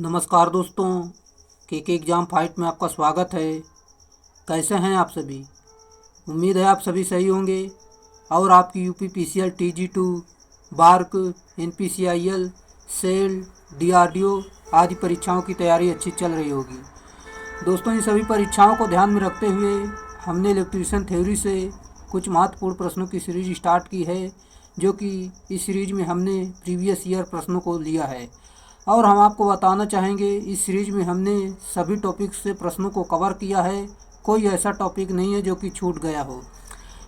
नमस्कार दोस्तों, के एग्ज़ाम फाइट में आपका स्वागत है। कैसे हैं आप सभी? उम्मीद है आप सभी सही होंगे और आपकी UP PCL TG two BARC NPCIL SAIL DRDO आदि परीक्षाओं की तैयारी अच्छी चल रही होगी। दोस्तों, इन सभी परीक्षाओं को ध्यान में रखते हुए हमने इलेक्ट्रीशियन थ्योरी से कुछ महत्वपूर्ण प्रश्नों की सीरीज स्टार्ट की है, जो कि इस सीरीज में हमने प्रीवियस ईयर प्रश्नों को लिया है और हम आपको बताना चाहेंगे इस सीरीज में हमने सभी टॉपिक से प्रश्नों को कवर किया है। कोई ऐसा टॉपिक नहीं है जो कि छूट गया हो।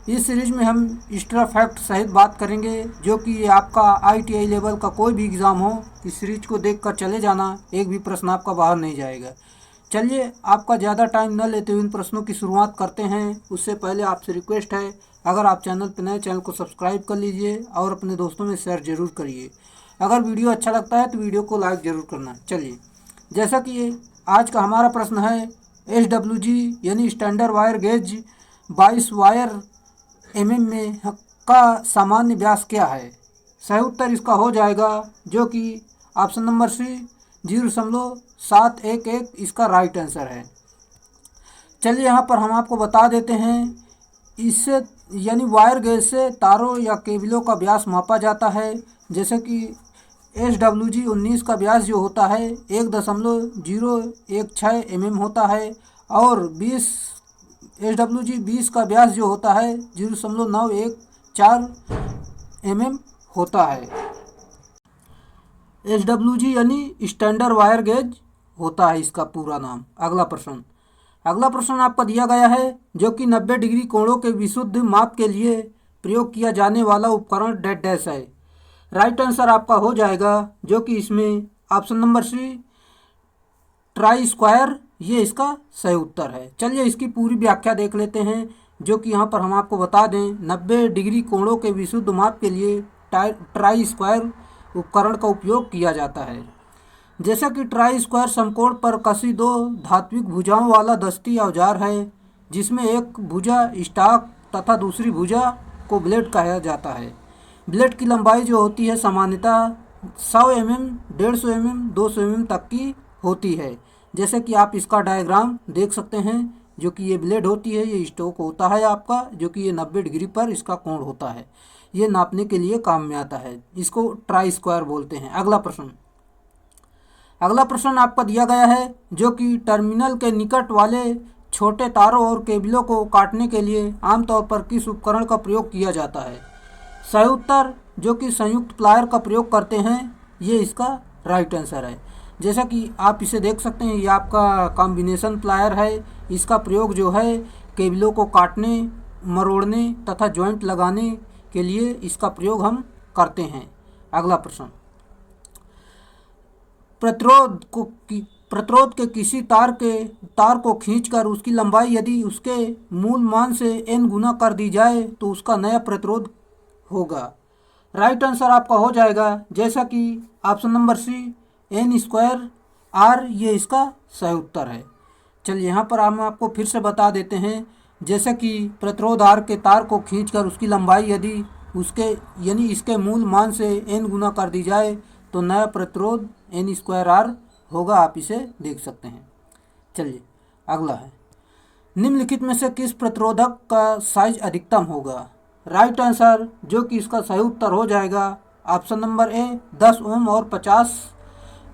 इस सीरीज में हम एक्स्ट्रा फैक्ट सहित बात करेंगे, जो कि आपका आईटीआई लेवल का कोई भी एग्ज़ाम हो, इस सीरीज को देखकर चले जाना, एक भी प्रश्न आपका बाहर नहीं जाएगा। चलिए, आपका ज़्यादा टाइम न लेते हुए इन प्रश्नों की शुरुआत करते हैं। उससे पहले आपसे रिक्वेस्ट है, अगर आप चैनल पर नए, चैनल को सब्सक्राइब कर लीजिए और अपने दोस्तों में शेयर ज़रूर करिए। अगर वीडियो अच्छा लगता है तो वीडियो को लाइक ज़रूर करना। चलिए, जैसा कि आज का हमारा प्रश्न है, SWG यानी स्टैंडर्ड वायर गेज 22 वायर में का सामान्य व्यास क्या है? सही उत्तर इसका हो जाएगा, जो कि ऑप्शन नंबर सी 0.711 इसका राइट आंसर है। चलिए, यहाँ पर हम आपको बता देते हैं, इससे यानी वायर गेज से तारों या केबलों का व्यास मापा जाता है। जैसे कि SWG 19 का व्यास जो होता है 1.016 होता है और SWG 20 का व्यास जो होता है 0.914 होता है। SWG यानी स्टैंडर्ड वायर गेज होता है इसका पूरा नाम। अगला प्रश्न आपका दिया गया है, जो कि 90 डिग्री कोणों के विशुद्ध माप के लिए प्रयोग किया जाने वाला उपकरण डैश डैश है। राइट आंसर आपका हो जाएगा, जो कि इसमें option number C try square, ये इसका सही उत्तर है। चलिए, इसकी पूरी व्याख्या देख लेते हैं, जो कि यहाँ पर हम आपको बता दें, 90 डिग्री कोणों के विशुद्ध माप के लिए ट्राई स्क्वायर उपकरण का उपयोग किया जाता है। जैसा कि ट्राई स्क्वायर समकोण पर कसी दो धात्विक भुजाओं वाला दस्ती औजार है, जिसमें एक भुजा स्टॉक तथा दूसरी भुजा को ब्लेड कहा जाता है। ब्लेड की लंबाई जो होती है सामान्यतः 100 mm, 150 mm, 200 mm तक की होती है। जैसे कि आप इसका डायग्राम देख सकते हैं, जो कि ये ब्लेड होती है, ये स्टॉक होता है आपका, जो कि ये 90 डिग्री पर इसका कोण होता है। ये नापने के लिए काम में आता है, इसको ट्राई स्क्वायर बोलते हैं। अगला प्रश्न आपका दिया गया है, जो कि टर्मिनल के निकट वाले छोटे तारों और केबलों को काटने के लिए आमतौर पर किस उपकरण का प्रयोग किया जाता है? सही उत्तर, जो कि संयुक्त प्लायर का प्रयोग करते हैं, ये इसका राइट आंसर है। जैसा कि आप इसे देख सकते हैं, ये आपका कॉम्बिनेशन प्लायर है। इसका प्रयोग जो है केबलों को काटने, मरोड़ने तथा जॉइंट लगाने के लिए इसका प्रयोग हम करते हैं। अगला प्रश्न, प्रतिरोध के किसी तार को खींचकर उसकी लंबाई यदि उसके मूल मान से n गुना कर दी जाए तो उसका नया प्रतिरोध होगा। राइट आंसर आपका हो जाएगा, जैसा कि ऑप्शन नंबर सी n²r, ये इसका सही उत्तर है। चलिए, यहाँ पर हम आपको फिर से बता देते हैं, जैसे कि प्रतिरोध R के तार को खींचकर उसकी लंबाई यदि उसके यानी इसके मूल मान से n गुना कर दी जाए तो नया प्रतिरोध n²r होगा। आप इसे देख सकते हैं। चलिए, अगला है, निम्नलिखित में से किस प्रतिरोधक का साइज अधिकतम होगा? राइट आंसर, जो कि इसका सही उत्तर हो जाएगा, ऑप्शन नंबर ए 10 ओम और 50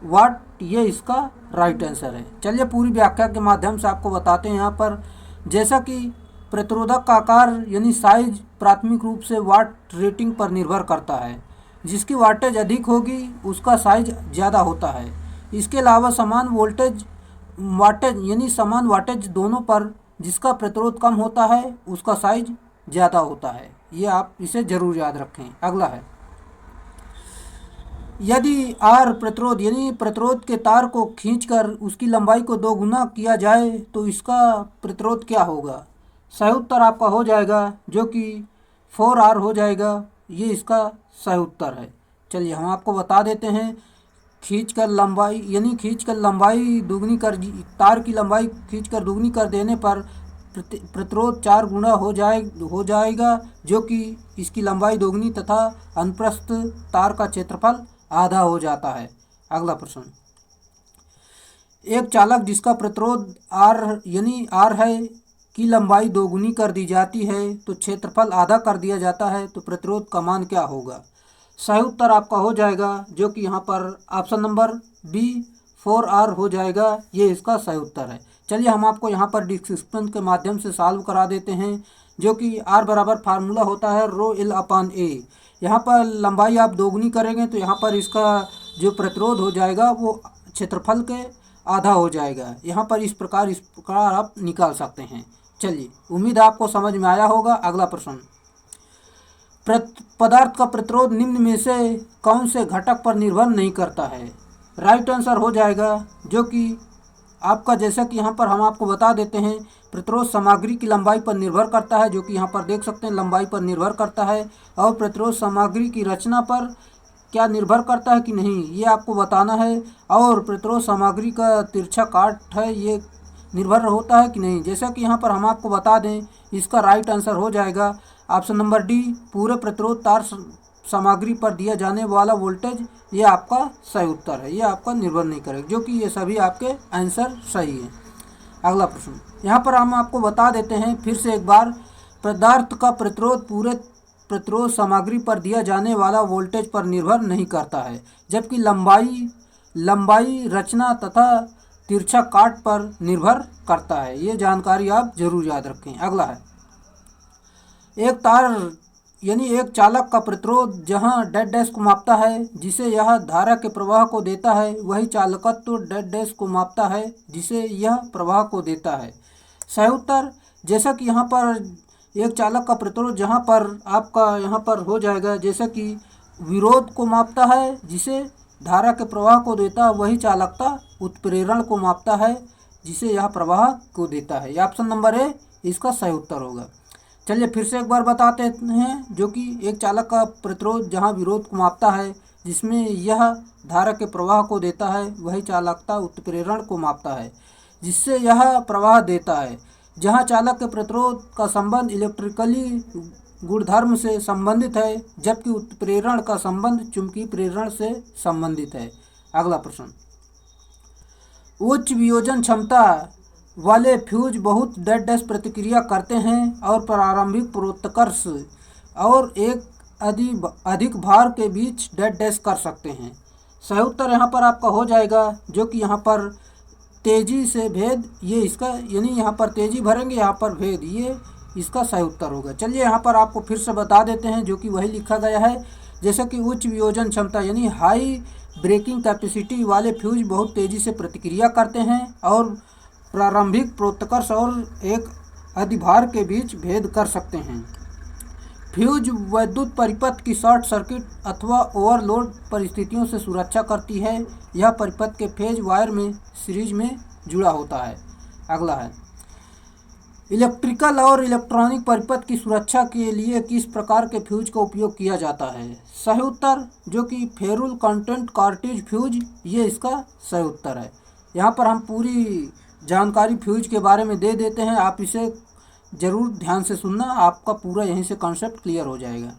वाट, ये इसका राइट आंसर है। चलिए, पूरी व्याख्या के माध्यम से आपको बताते हैं। यहाँ पर जैसा कि प्रतिरोधक का आकार यानी साइज प्राथमिक रूप से वाट रेटिंग पर निर्भर करता है। जिसकी वाटेज अधिक होगी उसका साइज ज़्यादा होता है। इसके अलावा समान वाटेज दोनों पर जिसका प्रतिरोध कम होता है उसका साइज ज़्यादा होता है। ये आप इसे ज़रूर याद रखें। अगला है, यदि R प्रतिरोध यानी प्रतिरोध के तार को खींचकर उसकी लंबाई को 2 गुना किया जाए तो इसका प्रतिरोध क्या होगा? सही उत्तर आपका हो जाएगा, जो कि 4R हो जाएगा। ये इसका सही उत्तर है। चलिए, हम आपको बता देते हैं, तार की लंबाई खींचकर दुगनी कर देने पर प्रतिरोध 4 गुना हो जाएगा, जो कि इसकी लंबाई दोगुनी तथा अनुप्रस्थ तार का क्षेत्रफल आधा हो जाता है। अगला प्रश्न, एक चालक जिसका प्रतिरोध आर यानी आर है की लंबाई दोगुनी कर दी जाती है तो क्षेत्रफल आधा कर दिया जाता है, तो प्रतिरोध का मान क्या होगा? सही उत्तर आपका हो जाएगा जो कि यहाँ पर ऑप्शन नंबर बी 4R हो जाएगा, ये इसका सही उत्तर है। चलिए हम आपको यहाँ पर डिस्क्रिप्शन के माध्यम से सॉल्व करा देते हैं, जो कि R बराबर फार्मूला होता है रो एल अपान ए। यहाँ पर लंबाई आप दोगुनी करेंगे तो यहाँ पर इसका जो प्रतिरोध हो जाएगा वो क्षेत्रफल के आधा हो जाएगा। यहाँ पर इस प्रकार आप निकाल सकते हैं। चलिए, उम्मीद है आपको समझ में आया होगा। अगला प्रश्न, पदार्थ का प्रतिरोध निम्न में से कौन से घटक पर निर्भर नहीं करता है? राइट आंसर हो जाएगा जो कि आपका, जैसा कि यहाँ पर हम आपको बता देते हैं, प्रतिरोध सामग्री की लंबाई पर निर्भर करता है, जो कि यहाँ पर देख सकते हैं लंबाई पर निर्भर करता है। और प्रतिरोध सामग्री की रचना पर क्या निर्भर करता है कि नहीं, ये आपको बताना है। और प्रतिरोध सामग्री का तिरछा काट है, ये निर्भर होता है कि नहीं। जैसा कि यहाँ पर हम आपको बता दें, इसका राइट आंसर हो जाएगा ऑप्शन नंबर डी, पूरे प्रतिरोध तार सामग्री पर दिया जाने वाला वोल्टेज, ये आपका सही उत्तर है। ये आपका निर्भर नहीं करेगा, जो कि ये सभी आपके आंसर सही है। अगला प्रश्न, यहाँ पर हम आपको बता देते हैं फिर से एक बार, पदार्थ का प्रतिरोध पूरे प्रतिरोध सामग्री पर दिया जाने वाला वोल्टेज पर निर्भर नहीं करता है, जबकि लंबाई रचना तथा तिरछा काट पर निर्भर करता है। ये जानकारी आप जरूर याद रखें। अगला है, एक तार यानी एक चालक का प्रतिरोध जहां डेड डैश को मापता है जिसे यह धारा के प्रवाह को देता है, वही चालकत्व डेड डैश को मापता है जिसे यह प्रवाह को देता है। सही उत्तर, जैसा कि यहाँ पर एक चालक का प्रतिरोध जहाँ पर आपका यहाँ पर हो जाएगा, जैसा कि विरोध को मापता है जिसे धारा के प्रवाह को देता है, वही चालकता उत्प्रेरण को मापता है जिसे यह प्रवाह को देता है। यह ऑप्शन नंबर ए इसका सही उत्तर होगा। चलिए फिर से एक बार बताते हैं, जो कि एक चालक का प्रतिरोध जहां विरोध को मापता है जिसमें यह धारा के प्रवाह को देता है, वही चालकता उत्प्रेरण को मापता है जिससे यह प्रवाह देता है। जहां चालक के प्रतिरोध का संबंध इलेक्ट्रिकली गुणधर्म से संबंधित है, जबकि उत्प्रेरण का संबंध चुंबकीय प्रेरण से संबंधित है। अगला प्रश्न, उच्च वियोजन क्षमता वाले फ्यूज बहुत डेड डैश प्रतिक्रिया करते हैं और प्रारंभिक प्रोत्कर्ष और एक अधिक भार के बीच डेड डैश कर सकते हैं। सही उत्तर यहाँ पर आपका हो जाएगा, जो कि यहाँ पर तेजी से भेद, ये इसका यानी यहाँ पर तेजी भरेंगे, यहाँ पर भेद, ये इसका सही उत्तर होगा। चलिए यहाँ पर आपको फिर से बता देते हैं, जो कि वही लिखा गया है। जैसे कि उच्च वियोजन क्षमता यानी हाई ब्रेकिंग कैपेसिटी वाले फ्यूज बहुत तेजी से प्रतिक्रिया करते हैं और प्रारंभिक प्रोत्कर्ष और एक अधिभार के बीच भेद कर सकते हैं। फ्यूज वैद्युत परिपथ की शॉर्ट सर्किट अथवा ओवरलोड परिस्थितियों से सुरक्षा करती है। यह परिपथ के फेज वायर में सीरीज में जुड़ा होता है। अगला है, इलेक्ट्रिकल और इलेक्ट्रॉनिक परिपथ की सुरक्षा के लिए किस प्रकार के फ्यूज का उपयोग किया जाता है? सही उत्तर, जो कि फेरुल कंटेंट कार्ट्रिज फ्यूज, ये इसका सही उत्तर है। यहाँ पर हम पूरी जानकारी फ्यूज के बारे में दे देते हैं, आप इसे ज़रूर ध्यान से सुनना, आपका पूरा यहीं से कॉन्सेप्ट क्लियर हो जाएगा।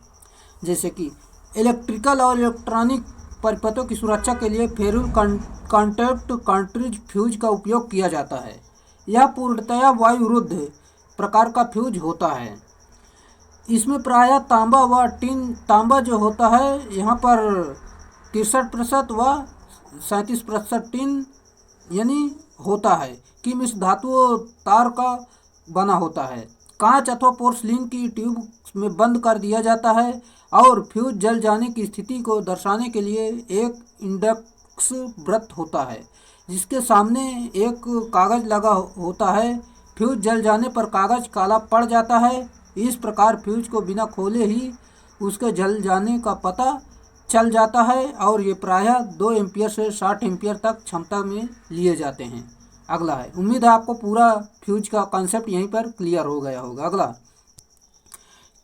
जैसे कि इलेक्ट्रिकल और इलेक्ट्रॉनिक परिपथों की सुरक्षा के लिए फेरुल कंटेंट कार्ट्रिज फ्यूज का उपयोग किया जाता है। यह पूर्णतया वायुरुद्ध प्रकार का फ्यूज होता है। इसमें प्रायः तांबा जो होता है यहाँ पर 63% व 37% टिन यानी होता है कि मिश्र धातु तार का बना होता है। कांच अथवा पोर्सलिन की ट्यूब में बंद कर दिया जाता है और फ्यूज जल जाने की स्थिति को दर्शाने के लिए एक इंडेक्स वृत्त होता है जिसके सामने एक कागज लगा होता है। फ्यूज जल जाने पर कागज काला पड़ जाता है। इस प्रकार फ्यूज को बिना खोले ही उसके जल जाने का पता चल जाता है और ये प्रायः 2 एम्पियर से 60 एम्पियर तक क्षमता में लिए जाते हैं। अगला है, उम्मीद है आपको पूरा फ्यूज का कॉन्सेप्ट यहीं पर क्लियर हो गया होगा। अगला,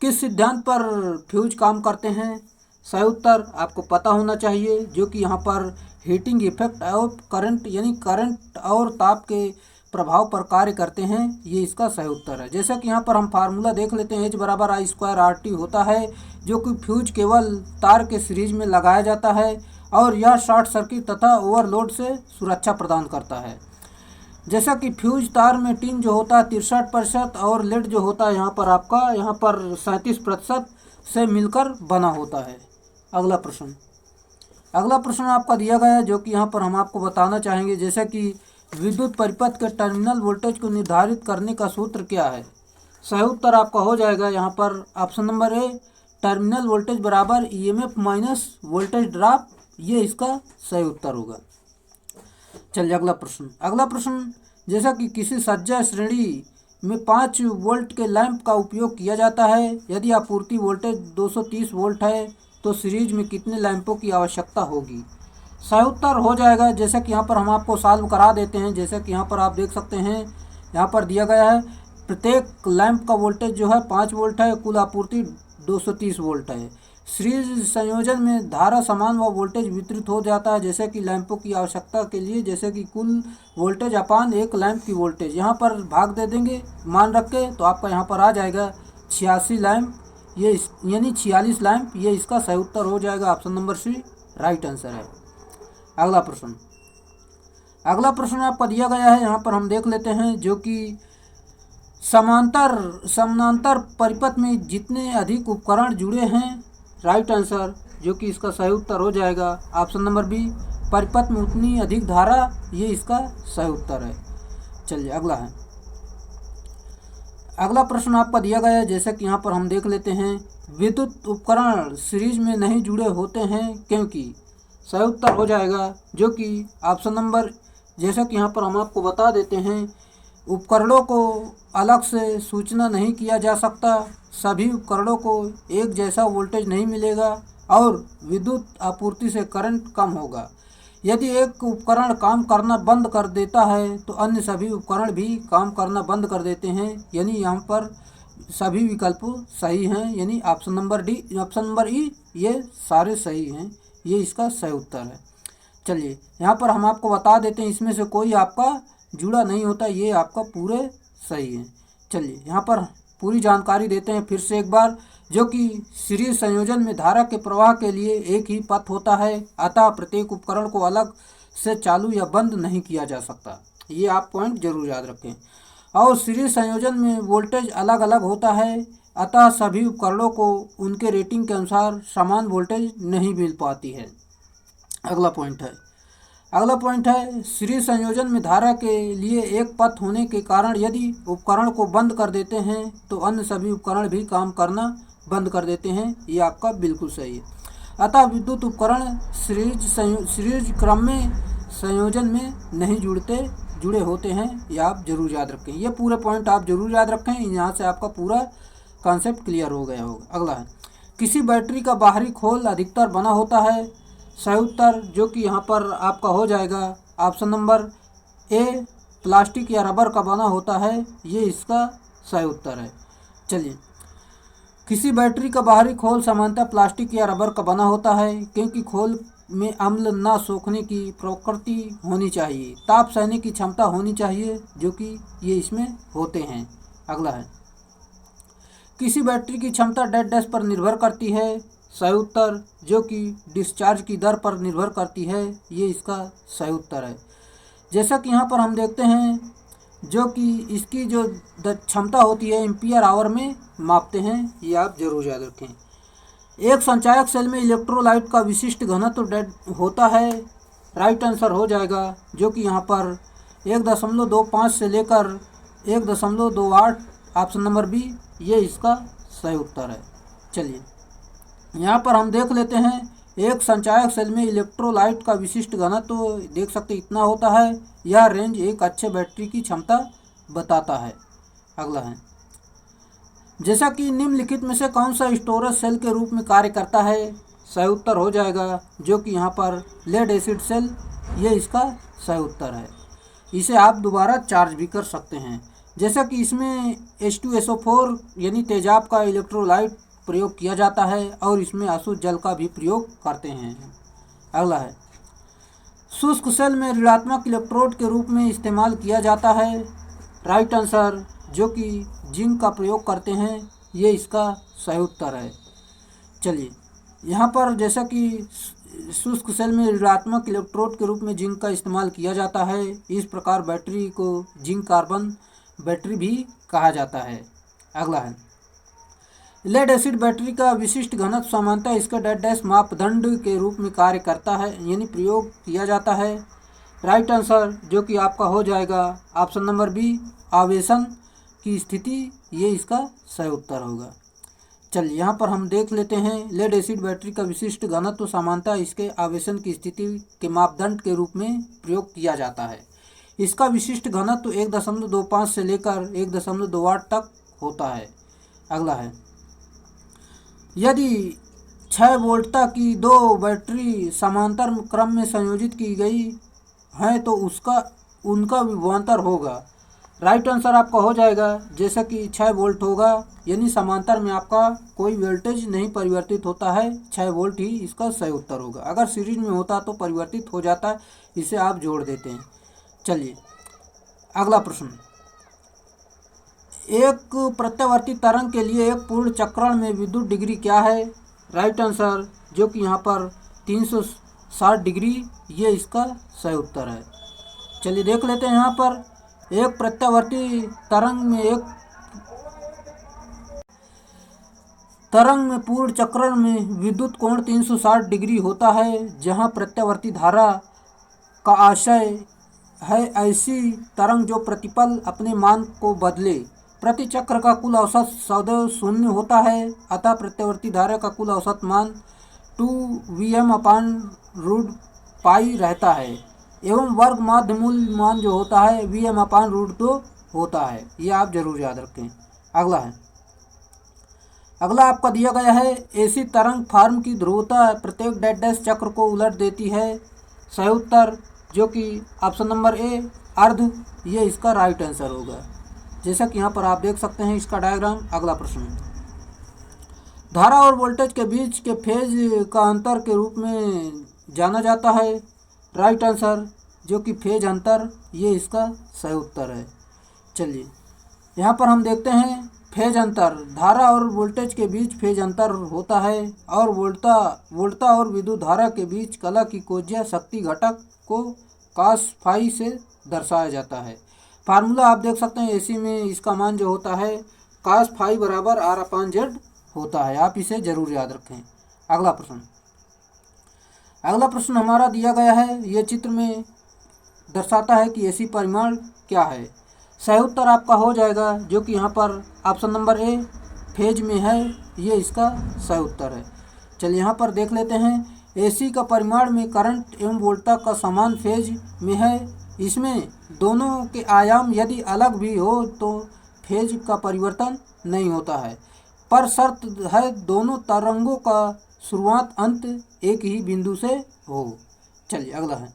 किस सिद्धांत पर फ्यूज काम करते हैं? सही उत्तर आपको पता होना चाहिए, जो कि यहाँ पर हीटिंग इफेक्ट और करंट यानी करंट और ताप के प्रभाव पर कार्य करते हैं, ये इसका सही उत्तर है। जैसा कि यहाँ पर हम फार्मूला देख लेते हैं, H बराबर I²RT होता है, जो कि फ्यूज केवल तार के सीरीज में लगाया जाता है और यह शॉर्ट सर्किट तथा ओवरलोड से सुरक्षा प्रदान करता है। जैसा कि फ्यूज तार में टिन जो होता है 63% और लेड जो होता है यहाँ पर आपका 37% से मिलकर बना होता है। अगला प्रश्न आपका दिया गया है जो कि यहाँ पर हम आपको बताना चाहेंगे, जैसे कि विद्युत परिपथ के टर्मिनल वोल्टेज को निर्धारित करने का सूत्र क्या है। सही उत्तर आपका हो जाएगा यहाँ पर ऑप्शन नंबर ए, टर्मिनल वोल्टेज बराबर ईएमएफ माइनस वोल्टेज ड्रॉप, ये इसका सही उत्तर होगा। चलिए अगला प्रश्न, जैसा कि किसी सज्जा श्रेणी में 5 वोल्ट के लैंप का उपयोग किया जाता है, यदि आपूर्ति वोल्टेज 230 वोल्ट है तो सीरीज में कितने लैंपों की आवश्यकता होगी। सही उत्तर हो जाएगा, जैसा कि यहाँ पर हम आपको सॉल्व करा देते हैं। जैसा कि यहाँ पर आप देख सकते हैं, यहाँ पर दिया गया है प्रत्येक लैंप का वोल्टेज जो है 5 वोल्ट है, कुल आपूर्ति 230 वोल्ट है। सीरीज संयोजन में धारा समान व वोल्टेज वितरित हो जाता है, जैसे कि लैंपों की आवश्यकता के लिए, जैसे कि कुल वोल्टेज अपान एक लैंप की वोल्टेज। यहाँ पर भाग दे देंगे मान रख के, तो आपका यहाँ पर आ जाएगा 86 लैंप, ये यानी 46 लैंप, ये इसका सही उत्तर हो जाएगा। Option number C right answer है। अगला प्रश्न आपका दिया गया है, यहाँ पर हम देख लेते हैं, जो कि समानांतर परिपथ में जितने अधिक उपकरण जुड़े हैं, राइट आंसर, जो कि इसका सही उत्तर हो जाएगा ऑप्शन नंबर बी, परिपथ में उतनी अधिक धारा, ये इसका सही उत्तर है। चलिए अगला प्रश्न आपका दिया गया है, जैसे कि यहाँ पर हम देख लेते हैं, विद्युत उपकरण सीरीज में नहीं जुड़े होते हैं क्योंकि। सही उत्तर हो जाएगा जो कि ऑप्शन नंबर, जैसा कि यहाँ पर हम आपको बता देते हैं, उपकरणों को अलग से सूचना नहीं किया जा सकता, सभी उपकरणों को एक जैसा वोल्टेज नहीं मिलेगा और विद्युत आपूर्ति से करंट कम होगा। यदि एक उपकरण काम करना बंद कर देता है तो अन्य सभी उपकरण भी काम करना बंद कर देते हैं, यानी यहाँ पर सभी विकल्प सही हैं, यानी ऑप्शन नंबर ई, ये सारे सही हैं, ये इसका सही उत्तर है। चलिए यहाँ पर हम आपको बता देते हैं, इसमें से कोई आपका जुड़ा नहीं होता, ये आपका पूरे सही है। चलिए यहाँ पर पूरी जानकारी देते हैं फिर से एक बार, जो कि सीरीज संयोजन में धारा के प्रवाह के लिए एक ही पथ होता है, अतः प्रत्येक उपकरण को अलग से चालू या बंद नहीं किया जा सकता, ये आप पॉइंट जरूर याद रखें। और सीरीज संयोजन में वोल्टेज अलग अलग होता है, अतः सभी उपकरणों को उनके रेटिंग के अनुसार समान वोल्टेज नहीं मिल पाती है। अगला पॉइंट है सीरीज संयोजन में धारा के लिए एक पथ होने के कारण यदि उपकरण को बंद कर देते हैं तो अन्य सभी उपकरण भी काम करना बंद कर देते हैं, ये आपका बिल्कुल सही है। अतः विद्युत उपकरण सीरीज क्रम में संयोजन में नहीं जुड़े होते हैं, ये आप जरूर याद रखें। ये पूरे पॉइंट आप जरूर याद रखें, यहाँ से आपका पूरा कॉन्सेप्ट क्लियर हो गया होगा। अगला है, किसी बैटरी का बाहरी खोल अधिकतर बना होता है। सही उत्तर जो कि यहाँ पर आपका हो जाएगा ऑप्शन नंबर ए, प्लास्टिक या रबर का बना होता है, ये इसका सही उत्तर है। चलिए, किसी बैटरी का बाहरी खोल सामान्यतः प्लास्टिक या रबर का बना होता है क्योंकि खोल में अम्ल न सोखने की प्रकृति होनी चाहिए, ताप सहने की क्षमता होनी चाहिए, जो कि ये इसमें होते हैं। अगला है, किसी बैटरी की क्षमता डैश पर निर्भर करती है। सही उत्तर जो कि डिस्चार्ज की दर पर निर्भर करती है, ये इसका सही उत्तर है। जैसा कि यहाँ पर हम देखते हैं, जो कि इसकी जो क्षमता होती है एम्पियर आवर में मापते हैं, ये आप जरूर याद रखें। एक संचायक सेल में इलेक्ट्रोलाइट का विशिष्ट घनत्व होता है। राइट आंसर हो जाएगा जो कि यहाँ पर 1.25 से लेकर 1.28, ऑप्शन नंबर बी, ये इसका सही उत्तर है। चलिए यहाँ पर हम देख लेते हैं, एक संचायक सेल में इलेक्ट्रोलाइट का विशिष्ट घनत्व देख सकते इतना होता है। यह रेंज एक अच्छे बैटरी की क्षमता बताता है। अगला है, जैसा कि निम्नलिखित में से कौन सा स्टोरेज सेल के रूप में कार्य करता है। सही उत्तर हो जाएगा जो कि यहाँ पर लेड एसिड सेल, ये इसका सही उत्तर है। इसे आप दोबारा चार्ज भी कर सकते हैं। जैसा कि इसमें H2SO4 यानी तेजाब का इलेक्ट्रोलाइट प्रयोग किया जाता है और इसमें अशुद्ध जल का भी प्रयोग करते हैं। अगला है, शुष्क सेल में ऋणात्मक इलेक्ट्रोड के रूप में इस्तेमाल किया जाता है। राइट आंसर जो कि जिंक का प्रयोग करते हैं, ये इसका सही उत्तर है। चलिए यहाँ पर जैसा कि शुष्क सेल में ऋणात्मक इलेक्ट्रोड के रूप में जिंक का इस्तेमाल किया जाता है। इस प्रकार बैटरी को जिंक कार्बन बैटरी भी कहा जाता है। अगला है, लेड एसिड बैटरी का विशिष्ट घनत्व सामान्यतः इसके डैश डैश मापदंड के रूप में कार्य करता है, यानी प्रयोग किया जाता है। राइट आंसर जो कि आपका हो जाएगा ऑप्शन नंबर बी, आवेशन की स्थिति, ये इसका सही उत्तर होगा। चलिए यहाँ पर हम देख लेते हैं, लेड एसिड बैटरी का विशिष्ट घनत्व सामान्यतः इसके आवेशन की स्थिति के मापदंड के रूप में प्रयोग किया जाता है। इसका विशिष्ट घनत्व 1.25 से लेकर 1.28 तक होता है। अगला है, यदि 6 वोल्टता की दो बैटरी समांतर क्रम में संयोजित की गई हैं तो उनका विभवांतर होगा। राइट आंसर आपका हो जाएगा जैसा कि 6 वोल्ट होगा, यानी समांतर में आपका कोई वोल्टेज नहीं परिवर्तित होता है, 6 वोल्ट ही इसका सही उत्तर होगा। अगर सीरीज में होता तो परिवर्तित हो जाता है, इसे आप जोड़ देते हैं। चलिए अगला प्रश्न, एक प्रत्यावर्ती तरंग के लिए एक पूर्ण चक्रण में विद्युत डिग्री क्या है? राइट आंसर जो कि यहाँ पर 360 डिग्री, ये इसका सही उत्तर है। चलिए देख लेते हैं, यहाँ पर एक प्रत्यावर्ती तरंग में पूर्ण चक्रण में विद्युत कोण 360 डिग्री होता है, जहाँ प्रत्यावर्ती धारा का आशय है ऐसी तरंग जो प्रतिपल अपने मान को बदले। प्रति चक्र का कुल औसत सदैव 0 होता है, अतः प्रत्यावर्ती धारा का कुल औसत मान 2Vm/√π रहता है एवं वर्ग माध्य मूल मान जो होता है Vm/√2 होता है। ये आप जरूर याद रखें। अगला है, अगला आपका दिया गया है, ऐसी तरंग फॉर्म की ध्रुवता प्रत्येक डैश डैश चक्र को उलट देती है। सही उत्तर जो कि ऑप्शन नंबर ए, अर्ध, ये इसका राइट आंसर होगा। जैसा कि यहाँ पर आप देख सकते हैं इसका डायग्राम। अगला प्रश्न, धारा और वोल्टेज के बीच के फेज का अंतर के रूप में जाना जाता है। राइट आंसर जो कि फेज अंतर, ये इसका सही उत्तर है। चलिए यहाँ पर हम देखते हैं, फेज अंतर, धारा और वोल्टेज के बीच फेज अंतर होता है और वोल्टता और विद्युत धारा के बीच कला की कोज्या शक्ति घटक को cos फाई से दर्शाया जाता है। फार्मूला आप देख सकते हैं, एसी में इसका मान जो होता है cos फाई बराबर R/Z होता है। आप इसे जरूर याद रखें। अगला प्रश्न हमारा दिया गया है, ये चित्र में दर्शाता है कि एसी परिमाण क्या है। सही उत्तर आपका हो जाएगा जो कि यहाँ पर ऑप्शन नंबर ए, फेज में है, ये इसका सही उत्तर है। चलिए यहाँ पर देख लेते हैं, एसी का परिमाण में करंट एवं वोल्टता का समान फेज में है। इसमें दोनों के आयाम यदि अलग भी हो तो फेज का परिवर्तन नहीं होता है, पर शर्त है दोनों तरंगों का शुरुआत अंत एक ही बिंदु से हो। चलिए अगला है,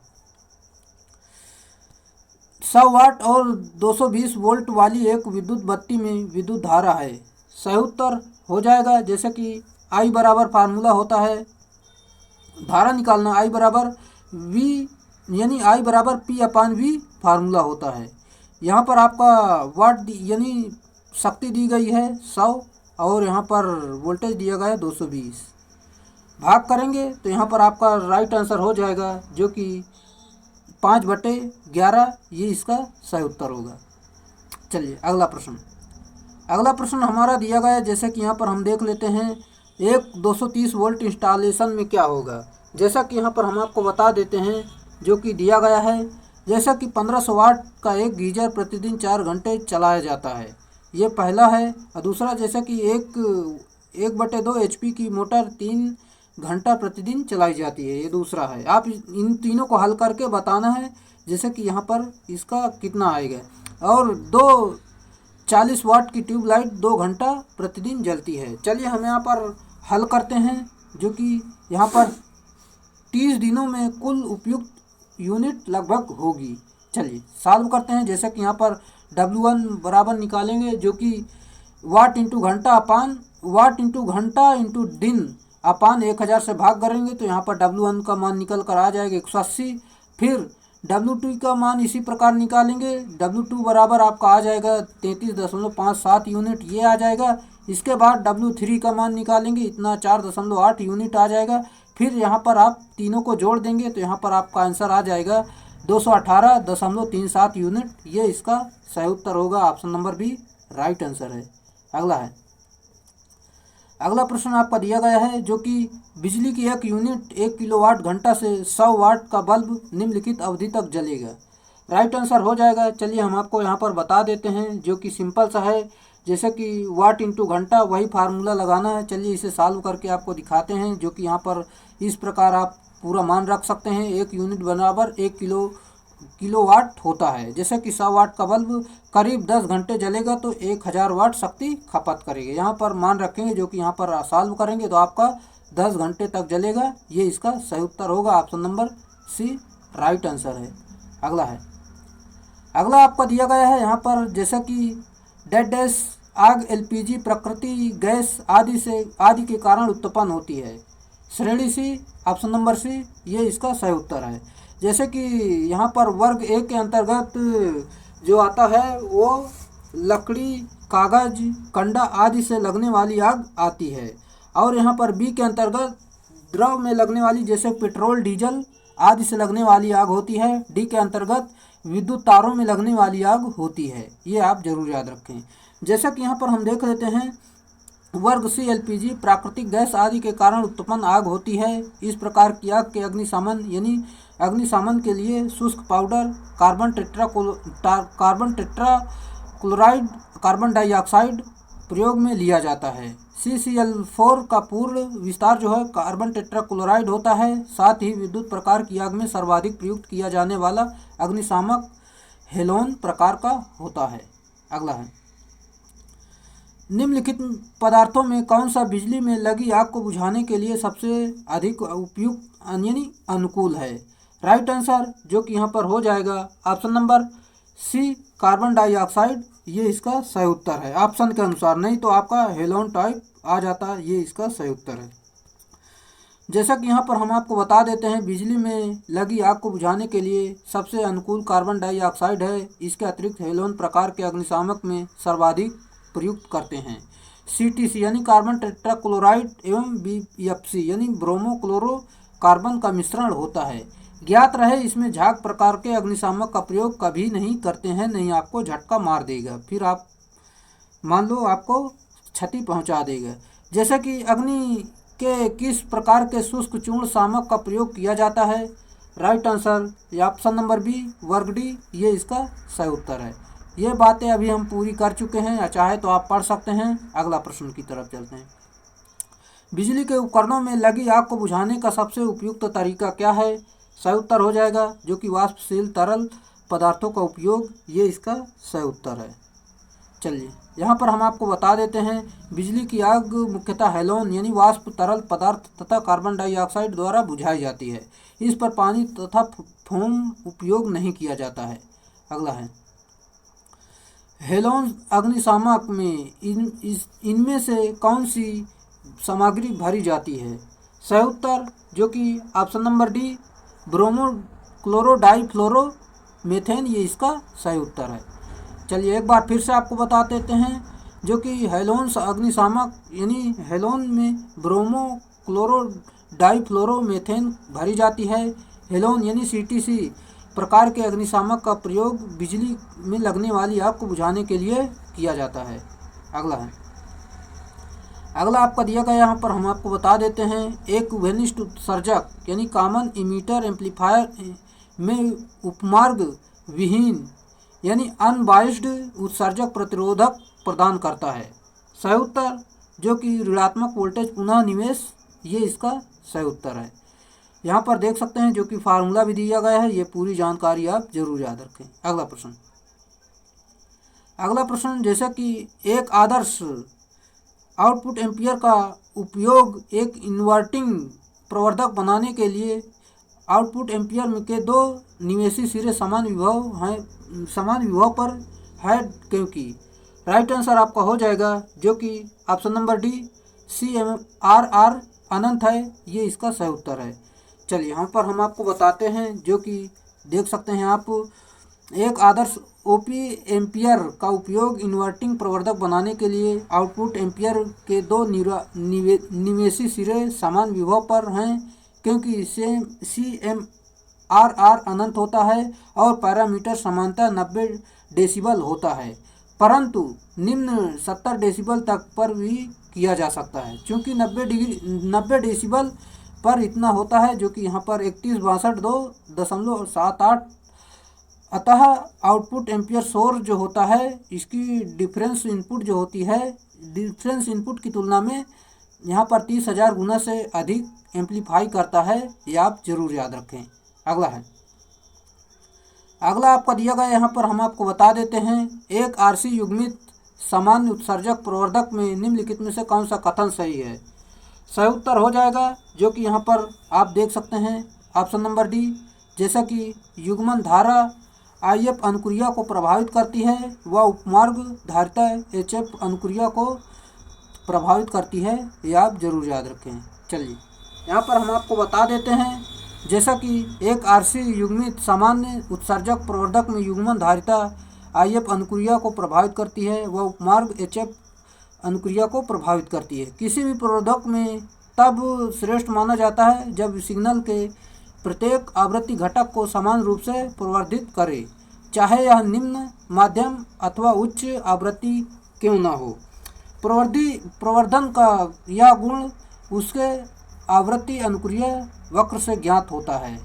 100 वाट और 220 वोल्ट वाली एक विद्युत बत्ती में विद्युत धारा है। सही उत्तर हो जाएगा जैसे कि I बराबर फार्मूला होता है, धारा निकालना I बराबर V, यानी I बराबर P/V फार्मूला होता है। यहाँ पर आपका वाट यानी शक्ति दी गई है 100 और यहाँ पर वोल्टेज दिया गया है 220। भाग करेंगे तो यहाँ पर आपका राइट आंसर हो जाएगा जो कि 5/11, ये इसका सही उत्तर होगा। चलिए अगला प्रश्न हमारा दिया गया है, जैसे कि यहाँ पर हम देख लेते हैं, एक 230 वोल्ट इंस्टॉलेशन में क्या होगा। जैसा कि यहाँ पर हम आपको बता देते हैं जो कि दिया गया है, जैसा कि 1500 वाट का एक गीजर प्रतिदिन 4 घंटे चलाया जाता है, ये पहला है। और दूसरा जैसा कि 1/2 HP की मोटर 3 घंटा प्रतिदिन चलाई जाती है, ये दूसरा है। आप इन तीनों को हल करके बताना है, जैसे कि यहाँ पर इसका कितना आएगा। और 2 40 वाट की ट्यूबलाइट 2 घंटा प्रतिदिन जलती है। चलिए हम यहाँ पर हल करते हैं, जो कि यहाँ पर 30 दिनों में कुल उपयुक्त यूनिट लगभग होगी। चलिए सॉल्व करते हैं। जैसे कि यहाँ पर W1 बराबर निकालेंगे जो कि वाट इंटू घंटा इंटू दिन अपान 1000 से भाग करेंगे तो यहाँ पर W1 का मान निकल कर आ जाएगा 180। फिर W2 का मान इसी प्रकार निकालेंगे, W2 बराबर आपका आ जाएगा 33.57 यूनिट, ये आ जाएगा। इसके बाद W3 का मान निकालेंगे, इतना 4.8 यूनिट आ जाएगा। फिर यहाँ पर आप तीनों को जोड़ देंगे तो यहाँ पर आपका आंसर आ जाएगा 218.37 यूनिट। ये इसका सही उत्तर होगा। Option number B right answer है। अगला है, अगला प्रश्न आपका दिया गया है जो कि बिजली की एक यूनिट 1 किलोवाट घंटा से 100 वाट का बल्ब निम्नलिखित अवधि तक जलेगा। राइट आंसर हो जाएगा। चलिए हम आपको यहाँ पर बता देते हैं, जो कि सिंपल सा है, जैसे कि वाट इंटू घंटा, वही फार्मूला लगाना है। चलिए इसे सॉल्व करके आपको दिखाते हैं, जो कि यहाँ पर इस प्रकार आप पूरा मान रख सकते हैं। 1 यूनिट बराबर 1 किलोवाट होता है। जैसे कि 100 वाट का बल्ब करीब 10 घंटे जलेगा तो 1000 वाट शक्ति खपत करेगा। यहाँ पर मान रखेंगे, जो कि यहाँ पर सॉल्व करेंगे तो आपका 10 घंटे तक जलेगा। ये इसका सही उत्तर होगा। Option number C right answer है। अगला है, अगला आपका दिया गया है यहाँ पर, जैसा कि डैश आग एलपीजी प्रकृति गैस आदि के कारण उत्पन्न होती है। श्रेणी सी, ऑप्शन नंबर सी, ये इसका सही उत्तर है। जैसे कि यहाँ पर वर्ग ए के अंतर्गत जो आता है वो लकड़ी, कागज, कंडा आदि से लगने वाली आग आती है। और यहाँ पर बी के अंतर्गत द्रव में लगने वाली, जैसे पेट्रोल, डीजल आदि से लगने वाली आग होती है। डी के अंतर्गत विद्युत तारों में लगने वाली आग होती है। ये आप जरूर याद रखें। जैसा कि यहाँ पर हम देख लेते हैं, वर्ग सी एलपीजी प्राकृतिक गैस आदि के कारण उत्पन्न आग होती है। इस प्रकार की आग के अग्निशमन के लिए शुष्क powder, carbon tetrachloride, carbon dioxide प्रयोग में लिया जाता है। CCl4 का पूर्ण विस्तार जो है कार्बन टेट्राक्लोराइड होता है। साथ ही विद्युत प्रकार की आग में सर्वाधिक प्रयुक्त किया जाने वाला अग्निशामक हेलोन प्रकार का होता है। अगला है, निम्नलिखित पदार्थों में कौन सा बिजली में लगी आग को बुझाने के लिए सबसे अधिक उपयुक्त यानी अनुकूल है। राइट आंसर जो कि यहाँ पर हो जाएगा option number C carbon dioxide. ये इसका सही उत्तर है ऑप्शन के अनुसार, नहीं तो आपका हेलोन टाइप आ जाता। ये इसका सही उत्तर है। जैसा कि यहाँ पर हम आपको बता देते हैं, बिजली में लगी आग को बुझाने के लिए सबसे अनुकूल कार्बन डाइऑक्साइड है। इसके अतिरिक्त हेलोन प्रकार के अग्निशामक में सर्वाधिक प्रयुक्त करते हैं CTC यानी कार्बन टेट्राक्लोराइड एवं BFC यानी ब्रोमो क्लोरो कार्बन का मिश्रण होता है। ज्ञात रहे इसमें झाग प्रकार के अग्निशामक का प्रयोग कभी नहीं करते हैं, नहीं आपको झटका मार देगा, फिर आप मान लो आपको क्षति पहुंचा देगा। जैसे कि अग्नि के किस प्रकार के शुष्क चूर्ण शामक का प्रयोग किया जाता है। Right answer option number B वर्ग डी, ये इसका सही उत्तर है। ये बातें अभी हम पूरी कर चुके हैं, या चाहे तो आप पढ़ सकते हैं। अगला प्रश्न की तरफ चलते हैं। बिजली के उपकरणों में लगी आग को बुझाने का सबसे उपयुक्त तरीका क्या है। सही उत्तर हो जाएगा जो कि वाष्पशील तरल पदार्थों का उपयोग, ये इसका सही उत्तर है। चलिए यहाँ पर हम आपको बता देते हैं, बिजली की आग मुख्यतः हेलोन यानी वाष्प तरल पदार्थ तथा कार्बन डाइऑक्साइड द्वारा बुझाई जाती है। इस पर पानी तथा फोम उपयोग नहीं किया जाता है। अगला है, हेलोन अग्निशामक में इनमें से कौन सी सामग्री भरी जाती है। सही उत्तर जो कि option number D bromo chloro difluoro methane, ये इसका सही उत्तर है। चलिए एक बार फिर से आपको बता देते हैं, जो कि हेलोन अग्निशामक यानी हेलोन में ब्रोमो क्लोरो डाइफ्लोरो मेथेन भरी जाती है। हेलोन यानी CTC प्रकार के अग्निशामक का प्रयोग बिजली में लगने वाली आग को बुझाने के लिए किया जाता है। अगला है, अगला आपका दिया गया, यहाँ पर हम आपको बता देते हैं, एक वेनिस्ट उत्सर्जक यानी कॉमन इमीटर एम्पलीफायर में उपमार्ग विहीन यानी अनबाइस्ड उत्सर्जक प्रतिरोधक प्रदान करता है। सही उत्तर जो कि ऋणात्मक वोल्टेज पुनः निवेश, ये इसका सही उत्तर है। यहाँ पर देख सकते हैं जो कि फार्मूला भी दिया गया है, ये पूरी जानकारी आप जरूर याद रखें। अगला प्रश्न, अगला प्रश्न, जैसा कि एक आदर्श आउटपुट एम्पियर का उपयोग एक इन्वर्टिंग प्रवर्धक बनाने के लिए आउटपुट एम्पियर के दो निवेशी सिरे समान विभव पर है क्योंकि। राइट आंसर आपका हो जाएगा जो कि ऑप्शन नंबर डी CMRR अनंत है, ये इसका सही उत्तर है। चलिए यहाँ पर हम आपको बताते हैं, जो कि देख सकते हैं आप, एक आदर्श OP एम्पियर का उपयोग इन्वर्टिंग प्रवर्धक बनाने के लिए आउटपुट एम्पियर के दो निवेशी सिरे समान विभव पर हैं क्योंकि CMRR अनंत होता है और पैरामीटर समानता 90 डेसिबल होता है, परंतु निम्न 70 डेसिबल तक पर भी किया जा सकता है। चूँकि 90 डेसिबल पर इतना होता है, जो कि यहाँ पर 3162.78, अतः आउटपुट एम्पियर सोर्स जो होता है इसकी डिफरेंस इनपुट जो होती है, डिफरेंस इनपुट की तुलना में यहाँ पर 30,000 गुना से अधिक एम्पलीफाई करता है, ये आप जरूर याद रखें। अगला आपका दिया गया, यहाँ पर हम आपको बता देते हैं, एक RC युग्मित सामान्य उत्सर्जक प्रवर्धक में निम्नलिखित में से कौन सा कथन सही है। सही उत्तर हो जाएगा, जो कि यहाँ पर आप देख सकते हैं, ऑप्शन नंबर डी, जैसा कि युग्मन धारा IF अनुक्रिया को प्रभावित करती है व उपमार्ग धारिता HF अनुक्रिया को प्रभावित करती है, ये आप जरूर याद रखें। चलिए यहाँ पर हम आपको बता देते हैं, जैसा कि एक RC युग्मित सामान्य उत्सर्जक प्रवर्धक में युग्मन धारिता IF अनुक्रिया को प्रभावित करती है व उपमार्ग HF अनुक्रिया को प्रभावित करती है। किसी भी प्रवर्धक में तब श्रेष्ठ माना जाता है जब सिग्नल के प्रत्येक आवृत्ति घटक को समान रूप से प्रवर्धित करे, चाहे यह निम्न, मध्यम अथवा उच्च आवृत्ति क्यों न हो। प्रवर्धन का यह गुण उसके आवृत्ति अनुक्रिया वक्र से ज्ञात होता है।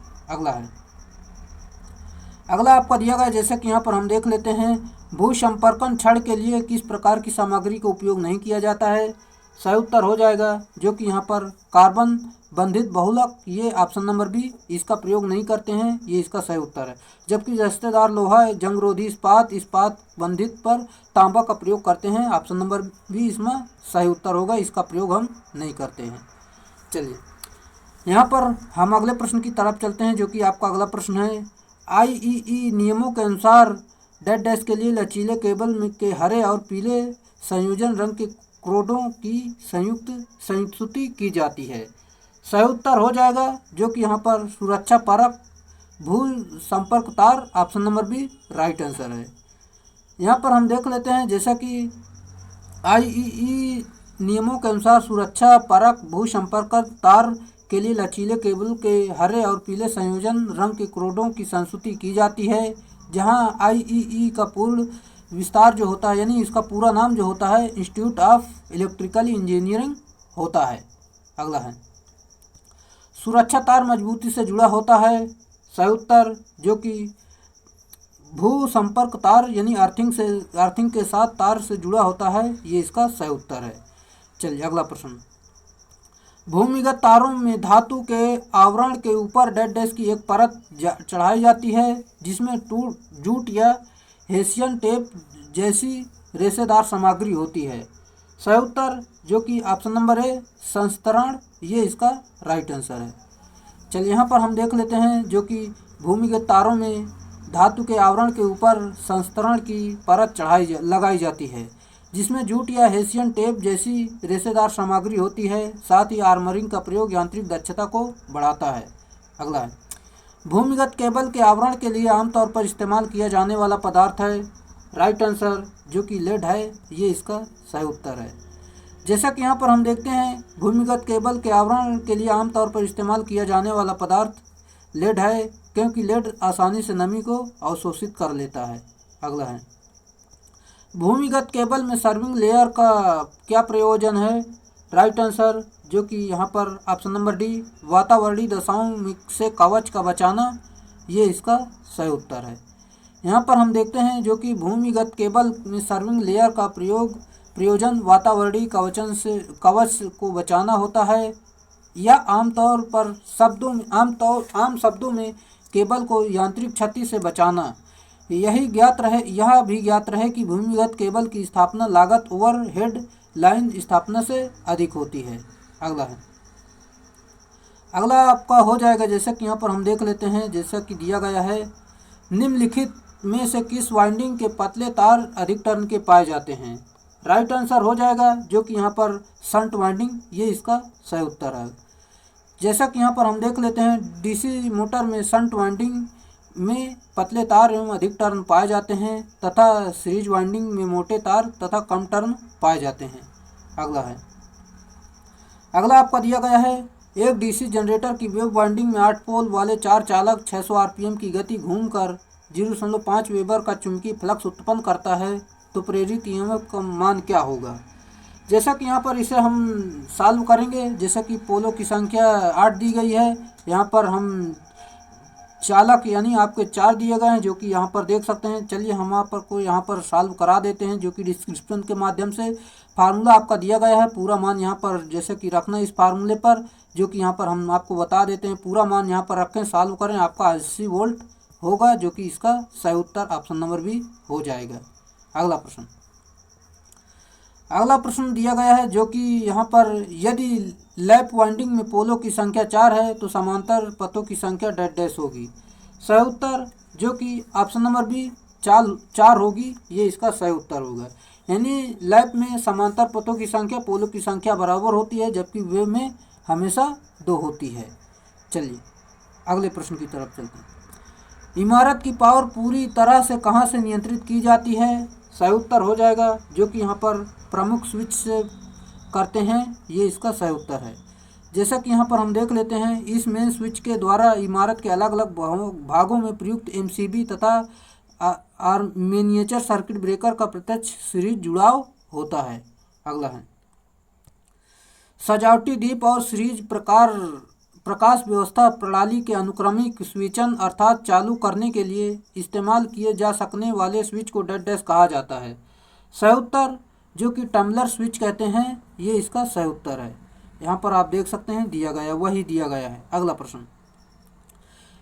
अगला आपका दिया गया, जैसे कि यहाँ पर हम देख लेते हैं, भू संपर्कन छड़ के लिए किस प्रकार की सामग्री का उपयोग नहीं किया जाता है। सही उत्तर हो जाएगा, जो कि यहाँ पर कार्बन बंधित बहुलक, ये ऑप्शन नंबर बी, इसका प्रयोग नहीं करते हैं, ये इसका सही उत्तर है। जबकि रिश्तेदार लोहा, जंगरोधी इस्पात बंधित पर तांबा का प्रयोग करते हैं, ऑप्शन नंबर बी इसमें सही उत्तर होगा, इसका प्रयोग हम नहीं करते हैं। चलिए यहाँ पर हम अगले प्रश्न की तरफ चलते हैं, जो कि आपका अगला प्रश्न है, IEE नियमों के अनुसार डैश के लिए लचीले केबल में के हरे और पीले संयोजन रंग के क्रोडों की संयुक्ति की जाती है। सही उत्तर हो जाएगा, जो कि यहाँ पर सुरक्षा परक भू संपर्क तार, option number B right answer है। यहाँ पर हम देख लेते हैं, जैसा कि IEE नियमों के अनुसार सुरक्षा परक भू संपर्क तार के लिए लचीले केबल के हरे और पीले संयोजन रंग के क्रोडों की संस्तुति की जाती है, जहां IEE का पूर्ण विस्तार जो होता है, यानी इसका पूरा नाम जो होता है इंस्टीट्यूट ऑफ इलेक्ट्रिकल इंजीनियरिंग होता है। अगला है, सुरक्षा तार मजबूती से जुड़ा होता है। सही उत्तर, जो कि भू संपर्क तार यानी अर्थिंग के साथ तार से जुड़ा होता है, ये इसका सही उत्तर है। चलिए अगला प्रश्न, भूमिगत तारों में धातु के आवरण के ऊपर डैश की एक परत चढ़ाई जाती है, जिसमें जूट या हेसियन टेप जैसी रेशेदार सामग्री होती है। सही उत्तर, जो कि ऑप्शन नंबर है संस्तरण, ये इसका राइट आंसर है। चलिए यहाँ पर हम देख लेते हैं, जो कि भूमिगत तारों में धातु के आवरण के ऊपर संस्तरण की परत लगाई जाती है, जिसमें जूट या हेसियन टेप जैसी रेशेदार सामग्री होती है। साथ ही आर्मरिंग का प्रयोग यांत्रिक दक्षता को बढ़ाता है। अगला है, भूमिगत केबल के आवरण के लिए आमतौर पर इस्तेमाल किया जाने वाला पदार्थ है। राइट आंसर, जो कि लेड है, ये इसका सही उत्तर है। जैसा कि यहाँ पर हम देखते हैं, भूमिगत केबल के आवरण के लिए आमतौर पर इस्तेमाल किया जाने वाला पदार्थ लेड है, क्योंकि लेड आसानी से नमी को अवशोषित कर लेता है। अगला है, भूमिगत केबल में सर्विंग लेयर का क्या प्रयोजन है। राइट आंसर, जो कि यहाँ पर ऑप्शन नंबर डी, वातावरणीय दशाओं से कवच का बचाना, ये इसका सही उत्तर है। यहाँ पर हम देखते हैं, जो कि भूमिगत केबल में सर्विंग लेयर का प्रयोजन वातावरणीय कवच को बचाना होता है, या आम शब्दों में केबल को यांत्रिक क्षति से बचाना। यह भी ज्ञात रहे कि भूमिगत केबल की स्थापना लागत ओवरहेड लाइन स्थापना से अधिक होती है। अगला आपका हो जाएगा, जैसा कि यहाँ पर हम देख लेते हैं, जैसा कि दिया गया है, निम्नलिखित में से किस वाइंडिंग के पतले तार अधिक टर्न के पाए जाते हैं। राइट आंसर हो जाएगा, जो कि यहाँ पर शंट वाइंडिंग, ये इसका सही उत्तर है। जैसा कि यहाँ पर हम देख लेते हैं, डीसी मोटर में शंट वाइंडिंग में पतले तार एवं अधिक टर्न पाए जाते हैं, तथा सीरीज वाइंडिंग में मोटे तार तथा कम टर्न पाए जाते हैं। अगला आपका दिया गया है, एक डीसी जनरेटर की वेव वाइंडिंग में 8 पोल वाले 4 चालक 600 आरपीएम की गति घूमकर 0.5 वेबर का चुंबकीय फ्लक्स उत्पन्न करता है तो प्रेरित ईएमएफ का मान क्या होगा। जैसा कि यहाँ पर इसे हम सॉल्व करेंगे। जैसा कि पोलों की संख्या 8 दी गई है, यहाँ पर हम चालक यानी आपके 4 दिए गए हैं जो कि यहाँ पर देख सकते हैं। चलिए हम आपको यहाँ पर सॉल्व करा देते हैं जो कि डिस्क्रिप्शन के माध्यम से। फार्मूला आपका दिया गया है, पूरा मान यहाँ पर जैसे कि रखना है इस फार्मूले पर, जो कि यहाँ पर हम आपको बता देते हैं। पूरा मान यहाँ पर रखें, सॉल्व करें, आपका 80 वोल्ट होगा जो कि इसका सही उत्तर ऑप्शन नंबर बी हो जाएगा। अगला प्रश्न दिया गया है जो कि यहाँ पर यदि लैप वाइंडिंग में पोलों की संख्या 4 है तो समांतर पथों की संख्या डैश डैश होगी। सही उत्तर जो कि ऑप्शन नंबर बी 4 होगी, ये इसका सही उत्तर होगा। यानी लैप में समांतर पथों की संख्या पोलों की संख्या बराबर होती है, जबकि वेव में हमेशा 2 होती है। चलिए अगले प्रश्न की तरफ चलते हैं। इमारत की पावर पूरी तरह से कहाँ से नियंत्रित की जाती है। सही उत्तर हो जाएगा जो कि यहाँ पर प्रमुख स्विच से करते हैं, ये इसका सही उत्तर है। जैसा कि यहाँ पर हम देख लेते हैं, इस मेन स्विच के द्वारा इमारत के अलग अलग भागों में प्रयुक्त एमसीबी तथा आर्मेनिएचर सर्किट ब्रेकर का प्रत्यक्ष सीरीज जुड़ाव होता है। अगला है सजावटी दीप और सीरीज प्रकाश व्यवस्था प्रणाली के अनुक्रमिक स्विचन अर्थात चालू करने के लिए इस्तेमाल किए जा सकने वाले स्विच को डैश डैश कहा जाता है। सही उत्तर जो कि टम्बलर स्विच कहते हैं, ये इसका सही उत्तर है। यहाँ पर आप देख सकते हैं दिया गया वही दिया गया है। अगला प्रश्न,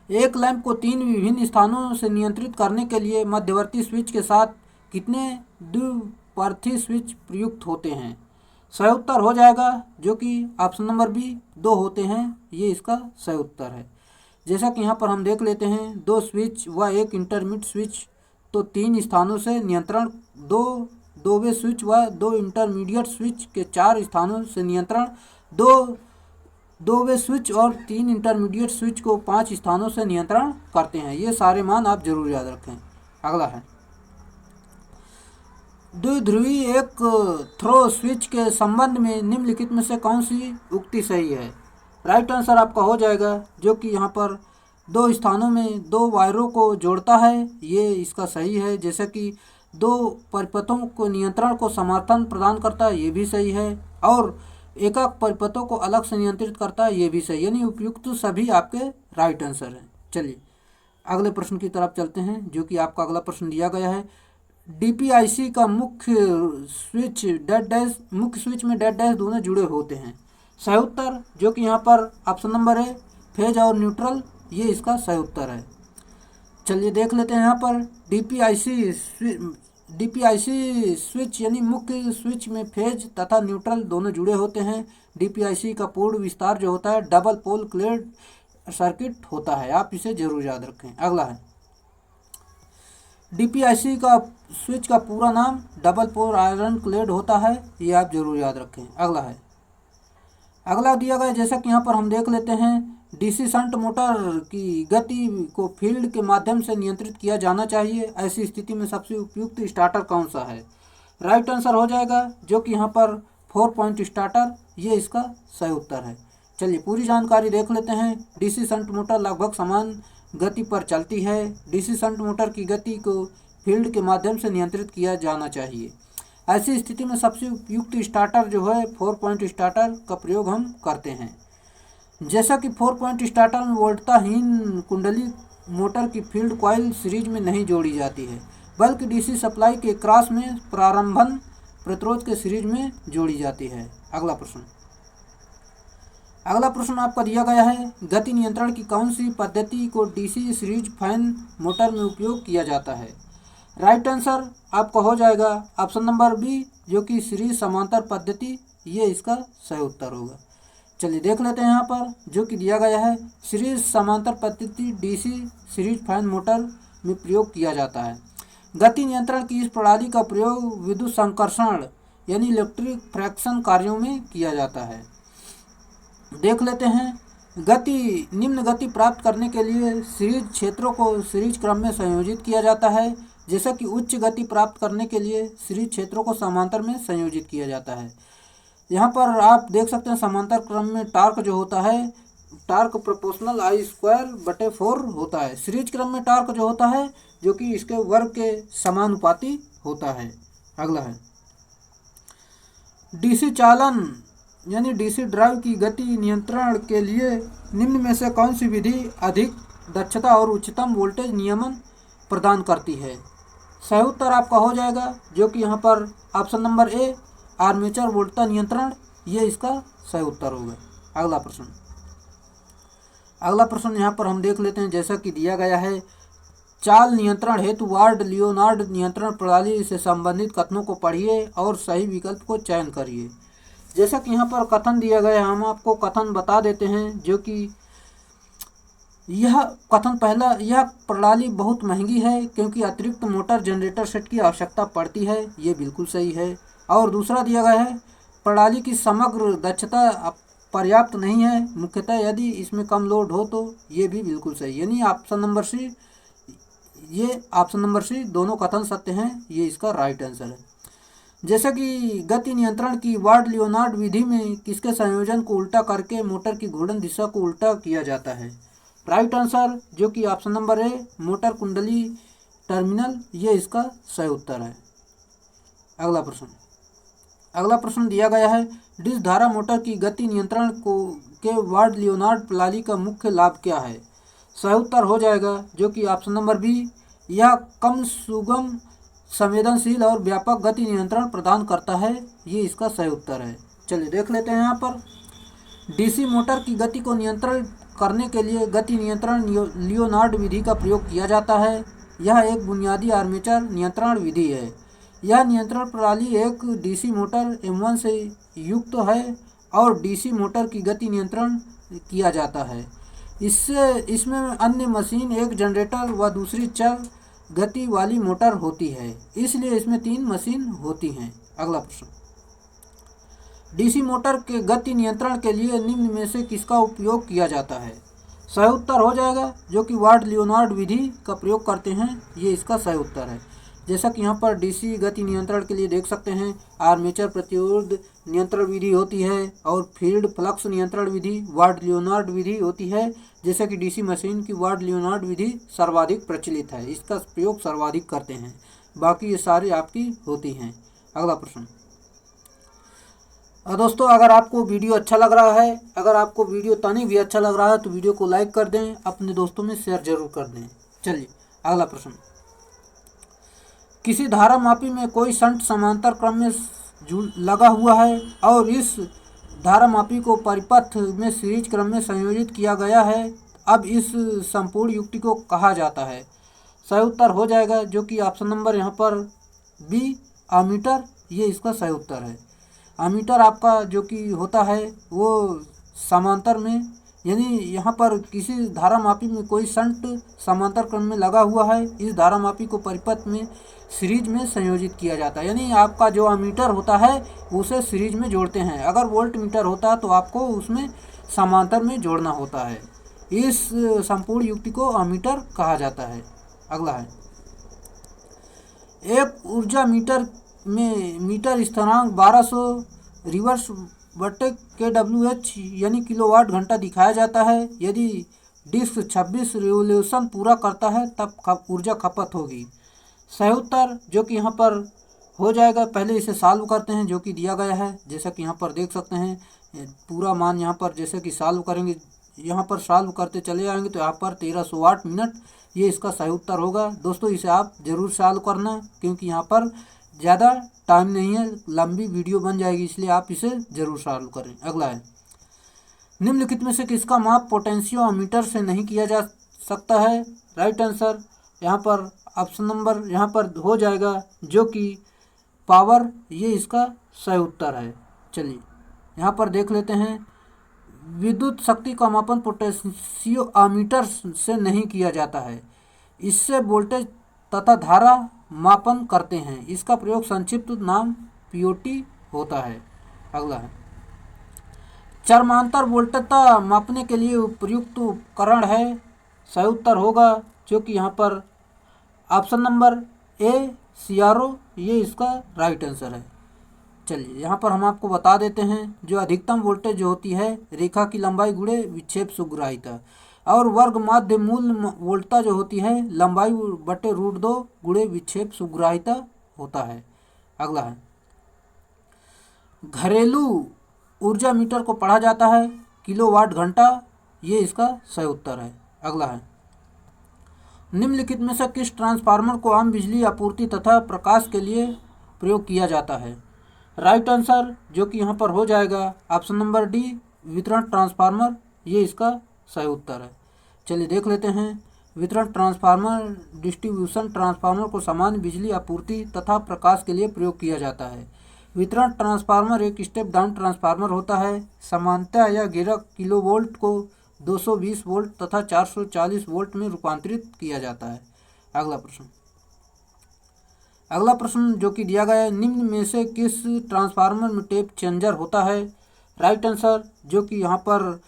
एक लैंप को 3 विभिन्न स्थानों से नियंत्रित करने के लिए मध्यवर्ती स्विच के साथ कितने द्विपरथी स्विच प्रयुक्त होते हैं। सही उत्तर हो जाएगा जो कि ऑप्शन नंबर बी 2 होते हैं, ये इसका सही उत्तर है। जैसा कि यहाँ पर हम देख लेते हैं, 2 स्विच व एक इंटरमीडिएट स्विच तो 3 स्थानों से नियंत्रण, 2 वे स्विच व 2 इंटरमीडिएट स्विच के 4 स्थानों से नियंत्रण, 2 वे स्विच और 3 इंटरमीडिएट स्विच को 5 स्थानों से नियंत्रण करते हैं। ये सारे मान आप जरूर याद रखें। अगला है द्विध्रुवी एक थ्रो स्विच के संबंध में निम्नलिखित में से कौन सी उक्ति सही है। राइट आंसर आपका हो जाएगा जो कि यहाँ पर 2 स्थानों में 2 वायरों को जोड़ता है, ये इसका सही है। जैसे कि 2 परिपथों को नियंत्रण को समर्थन प्रदान करता है, ये भी सही है। और एकक परिपथों को अलग से नियंत्रित करता है, ये भी सही। यानी उपयुक्त सभी आपके राइट आंसर हैं। चलिए अगले प्रश्न की तरफ चलते हैं जो कि आपका अगला प्रश्न दिया गया है। डीपीआईसी का मुख्य स्विच में डैश डैश दोनों जुड़े होते हैं। सही उत्तर जो कि यहाँ पर ऑप्शन नंबर है फेज और न्यूट्रल, ये इसका सही उत्तर है। चलिए देख लेते हैं यहाँ पर डीपीआईसी स्विच यानी मुख्य स्विच में फेज तथा न्यूट्रल दोनों जुड़े होते हैं। डीपीआईसी का पूर्ण विस्तार जो होता है डबल पोल क्लेड सर्किट होता है, आप इसे जरूर याद रखें। अगला है डीपीआईसी का स्विच का पूरा नाम डबल पोल आयरन क्लेड होता है, ये आप जरूर याद रखें। अगला दिया गया जैसा कि यहाँ पर हम देख लेते हैं, डीसी शंट मोटर की गति को फील्ड के माध्यम से नियंत्रित किया जाना चाहिए। ऐसी स्थिति में सबसे उपयुक्त स्टार्टर कौन सा है। राइट आंसर हो जाएगा जो कि यहाँ पर 4 पॉइंट स्टार्टर, ये इसका सही उत्तर है। चलिए पूरी जानकारी देख लेते हैं। डीसी शंट मोटर लगभग समान गति पर चलती है। डीसी शंट मोटर की गति को फील्ड के माध्यम से नियंत्रित किया जाना चाहिए। ऐसी स्थिति में सबसे उपयुक्त स्टार्टर जो है 4 पॉइंट स्टार्टर का प्रयोग हम करते हैं। जैसा कि 4 पॉइंट स्टार्टर में वोल्टताहीन कुंडली मोटर की फील्ड कॉइल सीरीज में नहीं जोड़ी जाती है, बल्कि डीसी सप्लाई के क्रॉस में प्रारंभन प्रतिरोध के सीरीज में जोड़ी जाती है। अगला प्रश्न आपका दिया गया है, गति नियंत्रण की कौन सी पद्धति को डीसी सीरीज फैन मोटर में उपयोग किया जाता है। राइट आंसर आपका हो जाएगा ऑप्शन नंबर बी जो कि सीरीज समांतर पद्धति, ये इसका सही उत्तर होगा। चलिए देख लेते हैं यहाँ पर जो कि दिया गया है, सीरीज समांतर पद्धति डीसी सीरीज फैन मोटर में प्रयोग किया जाता है। गति नियंत्रण की इस प्रणाली का प्रयोग विद्युत संकर्षण यानी इलेक्ट्रिक फ्रैक्शन कार्यों में किया जाता है। देख लेते हैं, निम्न गति प्राप्त करने के लिए सीरीज क्षेत्रों को सीरीज क्रम में संयोजित किया जाता है, जैसा कि उच्च गति प्राप्त करने के लिए सीरीज क्षेत्रों को समांतर में संयोजित किया जाता है। यहाँ पर आप देख सकते हैं समांतर क्रम में टार्क जो होता है, टार्क प्रोपोर्शनल I²/4 होता है। सीरीज क्रम में टार्क जो होता है जो कि इसके वर्ग के समानुपाती होता है। अगला है डीसी चालन यानी डीसी ड्राइव की गति नियंत्रण के लिए निम्न में से कौन सी विधि अधिक दक्षता और उच्चतम वोल्टेज नियमन प्रदान करती है। सही उत्तर आपका हो जाएगा जो कि यहाँ पर ऑप्शन नंबर ए आर्मेचर वोल्टता नियंत्रण, ये इसका सही उत्तर होगा। अगला प्रश्न यहाँ पर हम देख लेते हैं जैसा कि दिया गया है, चाल नियंत्रण हेतु वार्ड लियोनार्ड नियंत्रण प्रणाली से संबंधित कथनों को पढ़िए और सही विकल्प को चयन करिए। जैसा कि यहाँ पर कथन दिया गया है, हम आपको कथन बता देते हैं जो कि यह कथन पहला, यह प्रणाली बहुत महंगी है क्योंकि अतिरिक्त मोटर जनरेटर सेट की आवश्यकता पड़ती है, ये बिल्कुल सही है। और दूसरा दिया गया है, प्रणाली की समग्र दक्षता पर्याप्त नहीं है, मुख्यतः यदि इसमें कम लोड हो तो, ये भी बिल्कुल सही। यानी ऑप्शन नंबर सी दोनों कथन सत्य हैं, ये इसका राइट आंसर है। जैसे कि गति नियंत्रण की वार्ड लियोनार्ड विधि में किसके संयोजन को उल्टा करके मोटर की घूर्णन दिशा को उल्टा किया जाता है। राइट आंसर जो कि ऑप्शन नंबर ए मोटर कुंडली टर्मिनल, ये इसका सही उत्तर है। अगला प्रश्न दिया गया है, डिस्क धारा मोटर की गति नियंत्रण के वार्ड लियोनार्ड प्रणाली का मुख्य लाभ क्या है। सही उत्तर हो जाएगा जो कि ऑप्शन नंबर बी, यह कम सुगम संवेदनशील और व्यापक गति नियंत्रण प्रदान करता है, ये इसका सही उत्तर है। चलिए देख लेते हैं। यहाँ पर डीसी मोटर की गति को नियंत्रण करने के लिए गति नियंत्रण लियोनार्ड विधि का प्रयोग किया जाता है। यह एक बुनियादी आर्मेचर नियंत्रण विधि है। यह नियंत्रण प्रणाली एक डीसी मोटर M1 से युक्त है और डीसी मोटर की गति नियंत्रण किया जाता है। इसमें अन्य मशीन, एक जनरेटर व दूसरी चर गति वाली मोटर होती है, इसलिए इसमें 3 मशीन होती हैं। अगला प्रश्न, डीसी मोटर के गति नियंत्रण के लिए निम्न में से किसका उपयोग किया जाता है। सही उत्तर हो जाएगा जो कि वार्ड लियोनार्ड विधि का प्रयोग करते हैं, ये इसका सही उत्तर है। जैसा कि यहाँ पर डीसी गति नियंत्रण के लिए देख सकते हैं, आर्मेचर प्रतिरोध नियंत्रण विधि होती है और फील्ड फ्लक्स नियंत्रण विधि वार्ड लियोनार्ड विधि होती है। जैसे कि डीसी मशीन की वार्ड लियोनार्ड विधि सर्वाधिक प्रचलित है, इसका प्रयोग सर्वाधिक करते हैं, बाकी ये सारी आपकी होती हैं। अगला प्रश्न, दोस्तों अगर आपको वीडियो अच्छा लग रहा है, अगर आपको वीडियो तनिक भी अच्छा लग रहा है तो वीडियो को लाइक कर दें, अपने दोस्तों में शेयर जरूर कर दें। चलिए अगला प्रश्न, किसी धारा मापी में कोई शंट समांतर क्रम में लगा हुआ है और इस धारा मापी को परिपथ में सीरीज क्रम में संयोजित किया गया है, अब इस संपूर्ण युक्ति को कहा जाता है। सही उत्तर हो जाएगा जो कि ऑप्शन नंबर यहाँ पर बी आमीटर, ये इसका सही उत्तर है। आमीटर आपका जो कि होता है वो समांतर में, यानी यहाँ पर किसी धारा मापी में कोई शंट समांतर क्रम में लगा हुआ है, इस धारा मापी को परिपथ में सीरीज में संयोजित किया जाता है। यानी आपका जो अमीटर होता है उसे सीरीज में जोड़ते हैं, अगर वोल्ट मीटर होता है तो आपको उसमें समांतर में जोड़ना होता है। इस संपूर्ण युक्ति को अमीटर कहा जाता है। अगला है, एक ऊर्जा मीटर में मीटर स्थिरांक 1200 रिवर्स बटे kWh यानी किलोवाट घंटा दिखाया जाता है। यदि डिस्क 26 रिवोल्यूशन पूरा करता है तब ऊर्जा खपत होगी। सही उत्तर जो कि यहाँ पर हो जाएगा, पहले इसे सॉल्व करते हैं जो कि दिया गया है। जैसा कि यहाँ पर देख सकते हैं पूरा मान यहाँ पर जैसे कि सॉल्व करेंगे, यहाँ पर सॉल्व करते चले जाएंगे तो यहाँ पर 1300 वाट मिनट, ये इसका सही उत्तर होगा। दोस्तों इसे आप ज़रूर सॉल्व करना क्योंकि यहाँ पर ज़्यादा टाइम नहीं है, लंबी वीडियो बन जाएगी, इसलिए आप इसे ज़रूर सॉल्व करें। अगला है, निम्नलिखित में से किसका माप पोटेंशियोमीटर से नहीं किया जा सकता है। राइट आंसर यहाँ पर ऑप्शन नंबर यहाँ पर हो जाएगा जो कि पावर, ये इसका सही उत्तर है। चलिए यहाँ पर देख लेते हैं, विद्युत शक्ति का मापन पोटेंशियोमीटर से नहीं किया जाता है, इससे वोल्टेज तथा धारा मापन करते हैं, इसका प्रयोग संक्षिप्त नाम पीओटी होता है। अगला है, चरमांतर वोल्टता मापने के लिए उपयुक्त उपकरण है। सही उत्तर होगा जो कि यहाँ पर ऑप्शन नंबर ए CRO, ये इसका राइट आंसर है। चलिए यहाँ पर हम आपको बता देते हैं जो अधिकतम वोल्टेज जो होती है रेखा की लंबाई गुणे विक्षेप सुग्राहिता, और वर्ग माध्य मूल वोल्टता जो होती है लंबाई बटे √2 गुणे विक्षेप सुग्राहिता होता है। अगला है घरेलू ऊर्जा मीटर को पढ़ा जाता है किलोवाट घंटा, ये इसका सही उत्तर है। अगला है निम्नलिखित में से किस ट्रांसफार्मर को आम बिजली आपूर्ति तथा प्रकाश के लिए प्रयोग किया जाता है? राइट आंसर जो कि यहाँ पर हो जाएगा ऑप्शन नंबर डी, वितरण ट्रांसफार्मर, ये इसका सही उत्तर है। चलिए देख लेते हैं। वितरण ट्रांसफार्मर डिस्ट्रीब्यूशन ट्रांसफार्मर को सामान्य बिजली आपूर्ति तथा प्रकाश के लिए प्रयोग किया जाता है। वितरण ट्रांसफार्मर एक स्टेप डाउन ट्रांसफार्मर होता है। समानता या 11 किलोवोल्ट को 220 वोल्ट तथा 440 वोल्ट में रूपांतरित किया जाता है। अगला प्रश्न जो कि दिया गया है, निम्न में से किस ट्रांसफार्मर में टेप चेंजर होता है? राइट आंसर जो कि यहाँ पर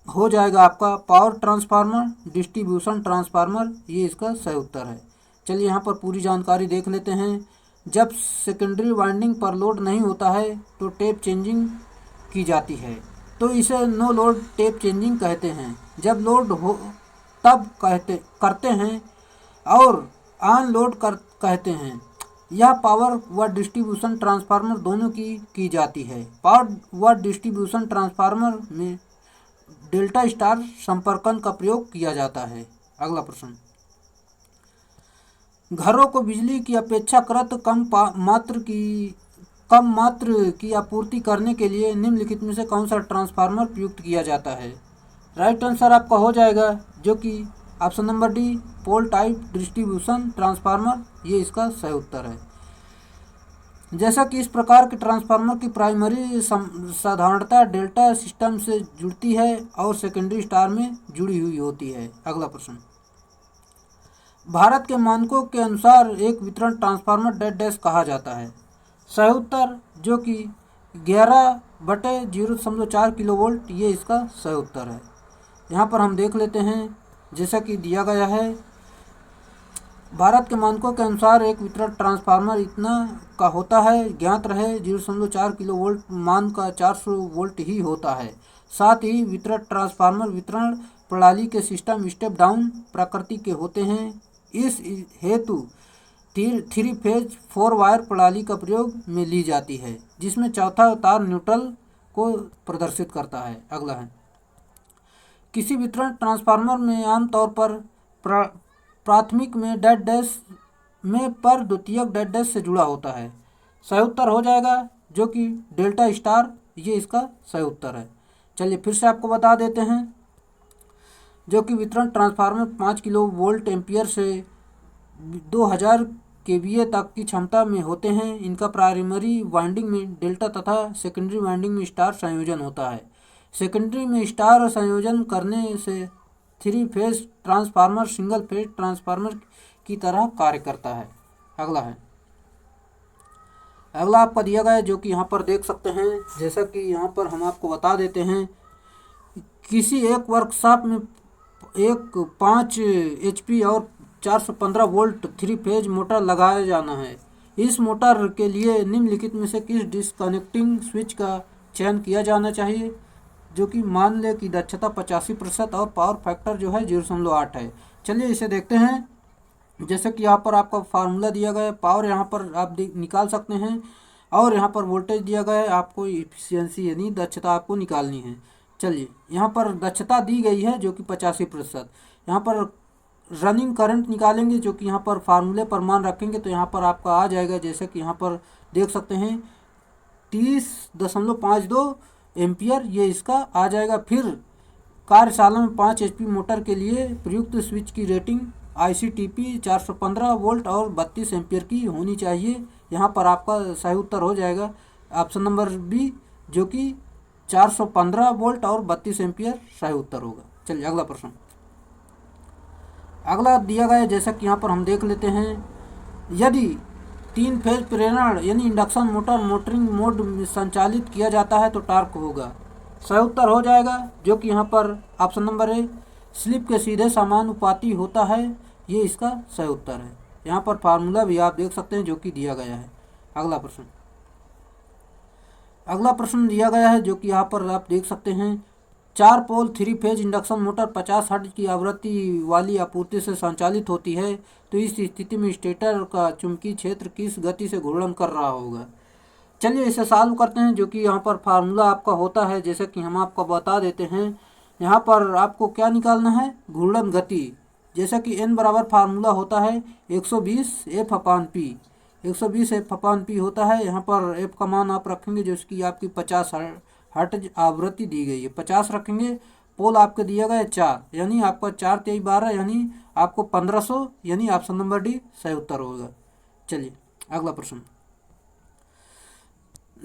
हो जाएगा आपका पावर ट्रांसफार्मर डिस्ट्रीब्यूशन ट्रांसफार्मर, ये इसका सही उत्तर है। चलिए यहाँ पर पूरी जानकारी देख लेते हैं। जब सेकेंडरी वाइंडिंग पर लोड नहीं होता है तो टेप चेंजिंग की जाती है, तो इसे नो लोड टेप चेंजिंग कहते हैं। जब लोड हो तब करते हैं और ऑन लोड कहते हैं। यह पावर व डिस्ट्रीब्यूशन ट्रांसफार्मर दोनों की जाती है। पावर व डिस्ट्रीब्यूशन ट्रांसफार्मर में डेल्टा स्टार संपर्कन का प्रयोग किया जाता है। अगला प्रश्न, घरों को बिजली की अपेक्षाकृत कम मात्र की आपूर्ति करने के लिए निम्नलिखित में से कौन सा ट्रांसफार्मर प्रयुक्त किया जाता है? राइट आंसर आपका हो जाएगा जो कि ऑप्शन नंबर डी, पोल टाइप डिस्ट्रीब्यूशन ट्रांसफार्मर, ये इसका सही उत्तर है। जैसा कि इस प्रकार के ट्रांसफार्मर की प्राइमरी साधारणतः डेल्टा सिस्टम से जुड़ती है और सेकेंडरी स्टार में जुड़ी हुई होती है। अगला प्रश्न, भारत के मानकों के अनुसार एक वितरण ट्रांसफार्मर डैश कहा जाता है। सही उत्तर जो कि 11/0.4 किलोवोल्ट, ये इसका सही उत्तर है। यहाँ पर हम देख लेते हैं जैसा कि दिया गया है, भारत के मानकों के अनुसार एक वितरण ट्रांसफार्मर इतना का होता है, ज्ञात रहे 0.4 किलोवोल्ट मान का 400 वोल्ट ही होता है। साथ ही वितरण ट्रांसफार्मर वितरण प्रणाली के सिस्टम स्टेप डाउन प्रकृति के होते हैं। इस हेतु 3 फेज 4 वायर प्रणाली का प्रयोग में ली जाती है, जिसमें चौथा तार न्यूट्रल को प्रदर्शित करता है। अगला है, किसी वितरण ट्रांसफार्मर में आमतौर पर प्राथमिक में डैश में पर द्वितीयक डैश से जुड़ा होता है। सही उत्तर हो जाएगा जो कि डेल्टा स्टार, ये इसका सही उत्तर है। चलिए फिर से आपको बता देते हैं, जो कि वितरण ट्रांसफार्मर 5 किलो वोल्ट एम्पियर से 2000 केवीए तक की क्षमता में होते हैं। इनका प्राइमरी वाइंडिंग में डेल्टा तथा सेकेंडरी वाइंडिंग में स्टार संयोजन होता है। सेकेंडरी में स्टार संयोजन करने से 3 phase transformer single phase transformer की तरह कार्य करता है। अगला आपका दिया गया है जो कि यहाँ पर देख सकते हैं, जैसा कि यहाँ पर हम आपको बता देते हैं, किसी एक वर्कशॉप में एक 5 HP और 415 वोल्ट 3 फेज मोटर लगाया जाना है। इस मोटर के लिए निम्नलिखित में से किस डिस्कनेक्टिंग स्विच का चयन किया जाना चाहिए? जो कि मान ले कि दक्षता 85% और पावर फैक्टर जो है 0.8 है। चलिए इसे देखते हैं। जैसे कि यहाँ पर आपका फार्मूला दिया गया है, पावर यहाँ पर आप निकाल सकते हैं, और यहाँ पर वोल्टेज दिया गया है, आपको इफिशियंसी यानी दक्षता आपको निकालनी है। चलिए यहाँ पर दक्षता दी गई है जो कि 85%। यहाँ पर रनिंग करंट निकालेंगे जो कि यहाँ पर फार्मूले पर मान रखेंगे तो यहाँ पर आपका आ जाएगा, जैसे कि यहाँ पर देख सकते हैं 30.52 एम्पियर, ये इसका आ जाएगा। फिर कार्यशाला में 5 HP मोटर के लिए प्रयुक्त स्विच की रेटिंग ICTP 415 वोल्ट और 32 एम्पियर की होनी चाहिए। यहाँ पर आपका सही उत्तर हो जाएगा ऑप्शन नंबर बी, जो कि 415 वोल्ट और 32 एम्पियर सही उत्तर होगा। चलिए अगला प्रश्न, अगला दिया गया है जैसा कि यहाँ पर हम देख लेते हैं, यदि 3 फेज प्रेरण यानी इंडक्शन मोटर मोटरिंग मोड में संचालित किया जाता है तो टार्क होगा। सही उत्तर हो जाएगा जो कि यहाँ पर ऑप्शन नंबर ए, स्लिप के सीधे समानुपाती होता है, ये इसका सही उत्तर है। यहाँ पर फार्मूला भी आप देख सकते हैं जो कि दिया गया है। अगला प्रश्न, अगला प्रश्न दिया गया है जो कि यहाँ पर आप देख सकते हैं, 4 पोल 3 फेज इंडक्शन मोटर 50 हर्ट्ज की आवृत्ति वाली आपूर्ति से संचालित होती है, तो इस स्थिति में स्टेटर का चुंबकीय क्षेत्र किस गति से घूर्णन कर रहा होगा। चलिए इसे सॉल्व करते हैं। जो कि यहाँ पर फार्मूला आपका होता है, जैसे कि हम आपको बता देते हैं। यहाँ पर आपको क्या निकालना है, घूर्णन गति। जैसा कि n बराबर फार्मूला होता है 120 F/P, 120 F/P होता है। यहाँ पर F का मान आप रखेंगे जो इसकी आपकी 50 हर्ट्ज आवृत्ति दी गई है, 50 रखेंगे। पोल आपके दिया गया है 4, यानी आपका 4 तेई 12, यानी आपको 1500, यानी ऑप्शन नंबर डी सही उत्तर होगा। चलिए अगला प्रश्न,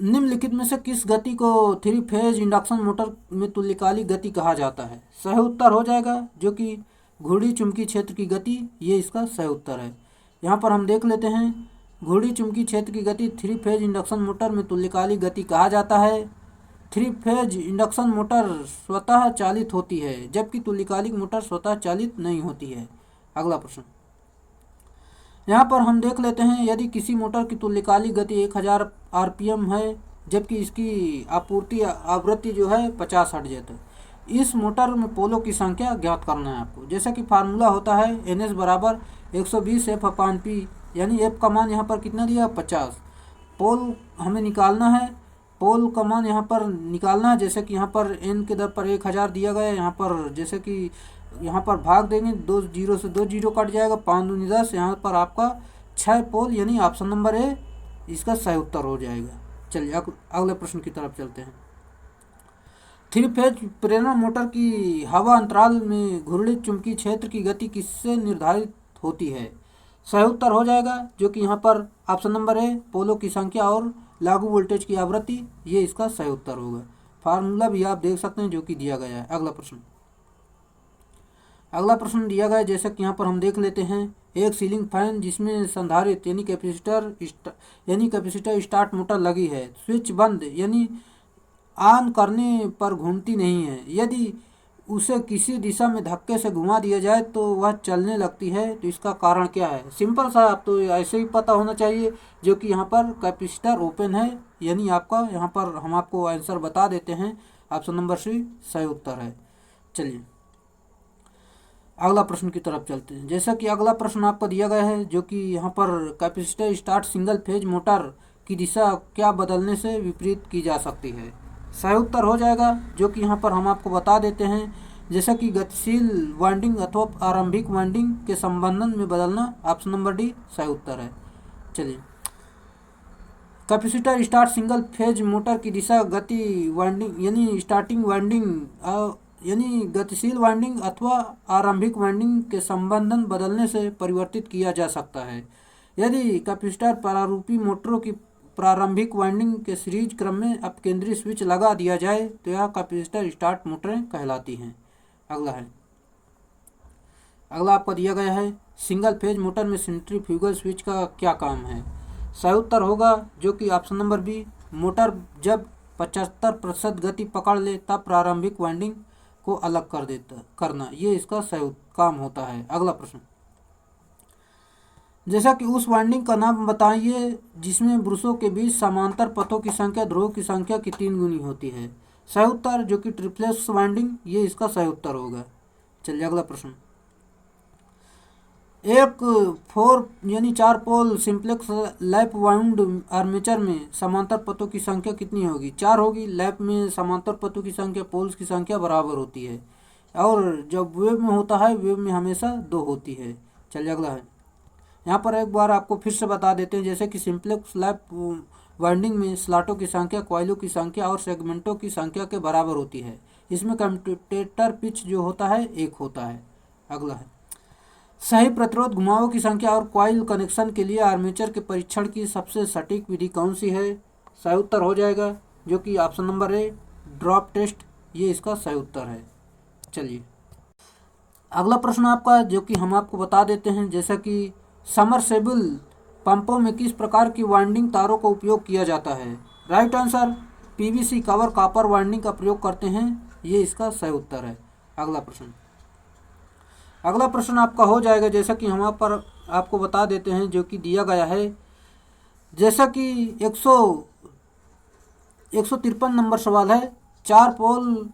निम्नलिखित में से किस गति को 3 फेज इंडक्शन मोटर में तुल्यकालिक गति कहा जाता है। सही उत्तर हो जाएगा जो कि घूर्णी चुंबकीय क्षेत्र की गति, ये इसका सही उत्तर है। यहाँ पर हम देख लेते हैं, घूर्णी चुंबकीय क्षेत्र की गति 3 फेज इंडक्शन मोटर में तुल्यकालिक गति कहा जाता है। 3 फेज इंडक्शन मोटर स्वतः चालित होती है, जबकि तुल्यकालिक मोटर स्वतः चालित नहीं होती है। अगला प्रश्न, यहाँ पर हम देख लेते हैं, यदि किसी मोटर की तुल्यकालिक गति 1000 आरपीएम है, जबकि इसकी आपूर्ति आवृत्ति जो है 50 हर्ट्ज है, तो इस मोटर में पोलों की संख्या ज्ञात करना है आपको। जैसा कि फार्मूला होता है NS बराबर 120 F/P, यानी F का मान यहाँ पर कितना दिया, 50। पोल हमें निकालना है, पोल का मान यहाँ पर निकालना है। जैसे कि यहाँ पर n के दर पर 1000 दिया गया है, यहाँ पर जैसे कि यहाँ पर भाग देंगे, 2 जीरो से 2 जीरो कट जाएगा, 5 दूनी 10, यहाँ पर आपका 6 पोल, यानी ऑप्शन नंबर ए इसका सही उत्तर हो जाएगा। चलिए अगले प्रश्न की तरफ चलते हैं। 3 फेज प्रेरण मोटर की हवा अंतराल में घूर्णी चुंबकीय क्षेत्र की गति किससे निर्धारित होती है। सही उत्तर हो जाएगा जो कि यहाँ पर ऑप्शन नंबर ए पोलों की संख्या और लागू वोल्टेज की आवृत्ति, ये इसका सही उत्तर होगा। फार्मूला भी आप देख सकते हैं जो कि दिया गया है। अगला प्रश्न दिया गया है, जैसे कि यहाँ पर हम देख लेते हैं, एक सीलिंग फैन जिसमें संधारित्र यानी कैपेसिटर स्टार्ट मोटर लगी है, स्विच बंद यानी ऑन करने पर घूमती नहीं है। यदि उसे किसी दिशा में धक्के से घुमा दिया जाए तो वह चलने लगती है, तो इसका कारण क्या है। सिंपल सा, आप तो ऐसे ही पता होना चाहिए जो कि यहाँ पर कैपेसिटर ओपन है, यानी आपका यहाँ पर हम आपको आंसर बता देते हैं, ऑप्शन नंबर सी सही उत्तर है। चलिए अगला प्रश्न की तरफ चलते हैं। जैसा कि अगला प्रश्न आपको दिया गया है, जो कि यहाँ पर capacitor start single phase motor की दिशा क्या बदलने से विपरीत की जा सकती है। सही उत्तर हो जाएगा जो कि यहाँ पर हम आपको बता देते हैं, जैसा कि गतिशील वाइंडिंग अथवा आरंभिक वाइंडिंग के संबंधन में बदलना, ऑप्शन नंबर डी सही उत्तर है। चलिए, capacitor start single phase motor की दिशा गति वाइंडिंग यानी स्टार्टिंग वाइंडिंग यानी गतिशील वाइंडिंग अथवा आरंभिक वाइंडिंग के संबंधन बदलने से परिवर्तित किया जा सकता है। यदि कैपेसिटर प्रारूपी मोटरों की प्रारंभिक वाइंडिंग के सीरीज क्रम में अपकेंद्री स्विच लगा दिया जाए तो यह कैपेसिटर स्टार्ट मोटरें कहलाती हैं। अगला आपको दिया गया है, सिंगल फेज मोटर में सेंट्रीफ्यूगल स्विच का क्या काम है। सही उत्तर होगा जो कि ऑप्शन नंबर बी, मोटर जब 75% गति पकड़ ले तब प्रारंभिक वाइंडिंग को अलग करना, ये इसका सही काम होता है। अगला प्रश्न, जैसा कि उस वाइंडिंग का नाम बताइए जिसमें ब्रशों के बीच समांतर पथों की संख्या ध्रुवों की संख्या की 3 गुनी होती है। सही उत्तर जो कि ट्रिप्लेक्स वाइंडिंग, ये इसका सही उत्तर होगा। चलिए अगला प्रश्न, एक 4 पोल सिंप्लेक्स लैप वाउंड आर्मेचर में समांतर पथों की संख्या कितनी होगी। 4 होगी। लैप में समांतर पथों की संख्या पोल्स की संख्या बराबर होती है, और जब वेव में होता है वेव में हमेशा 2 होती है। चलिए अगला है, यहाँ पर एक बार आपको फिर से बता देते हैं, जैसे कि सिंप्लेक्स लैप वाइंडिंग में स्लॉटों की संख्या कॉइलों की संख्या और सेगमेंटों की संख्या के बराबर होती है। इसमें कम्यूटेटर पिच जो होता है 1 होता है। अगला है, सही प्रतिरोध घुमावों की संख्या और कॉइल कनेक्शन के लिए आर्मेचर के परीक्षण की सबसे सटीक विधि कौन सी है। सही उत्तर हो जाएगा जो कि option number A drop test, ये इसका सही उत्तर है। चलिए अगला प्रश्न आपका जो कि हम आपको बता देते हैं, जैसा कि समरसेबल पंपों में किस प्रकार की वाइंडिंग तारों का उपयोग किया जाता है। Right answer PVC cover copper winding का प्रयोग करते हैं, ये इसका सही उत्तर है। अगला प्रश्न आपका हो जाएगा, जैसा कि हम पर आपको बता देते हैं जो कि दिया गया है, जैसा कि 153 नंबर सवाल है, 4 पोल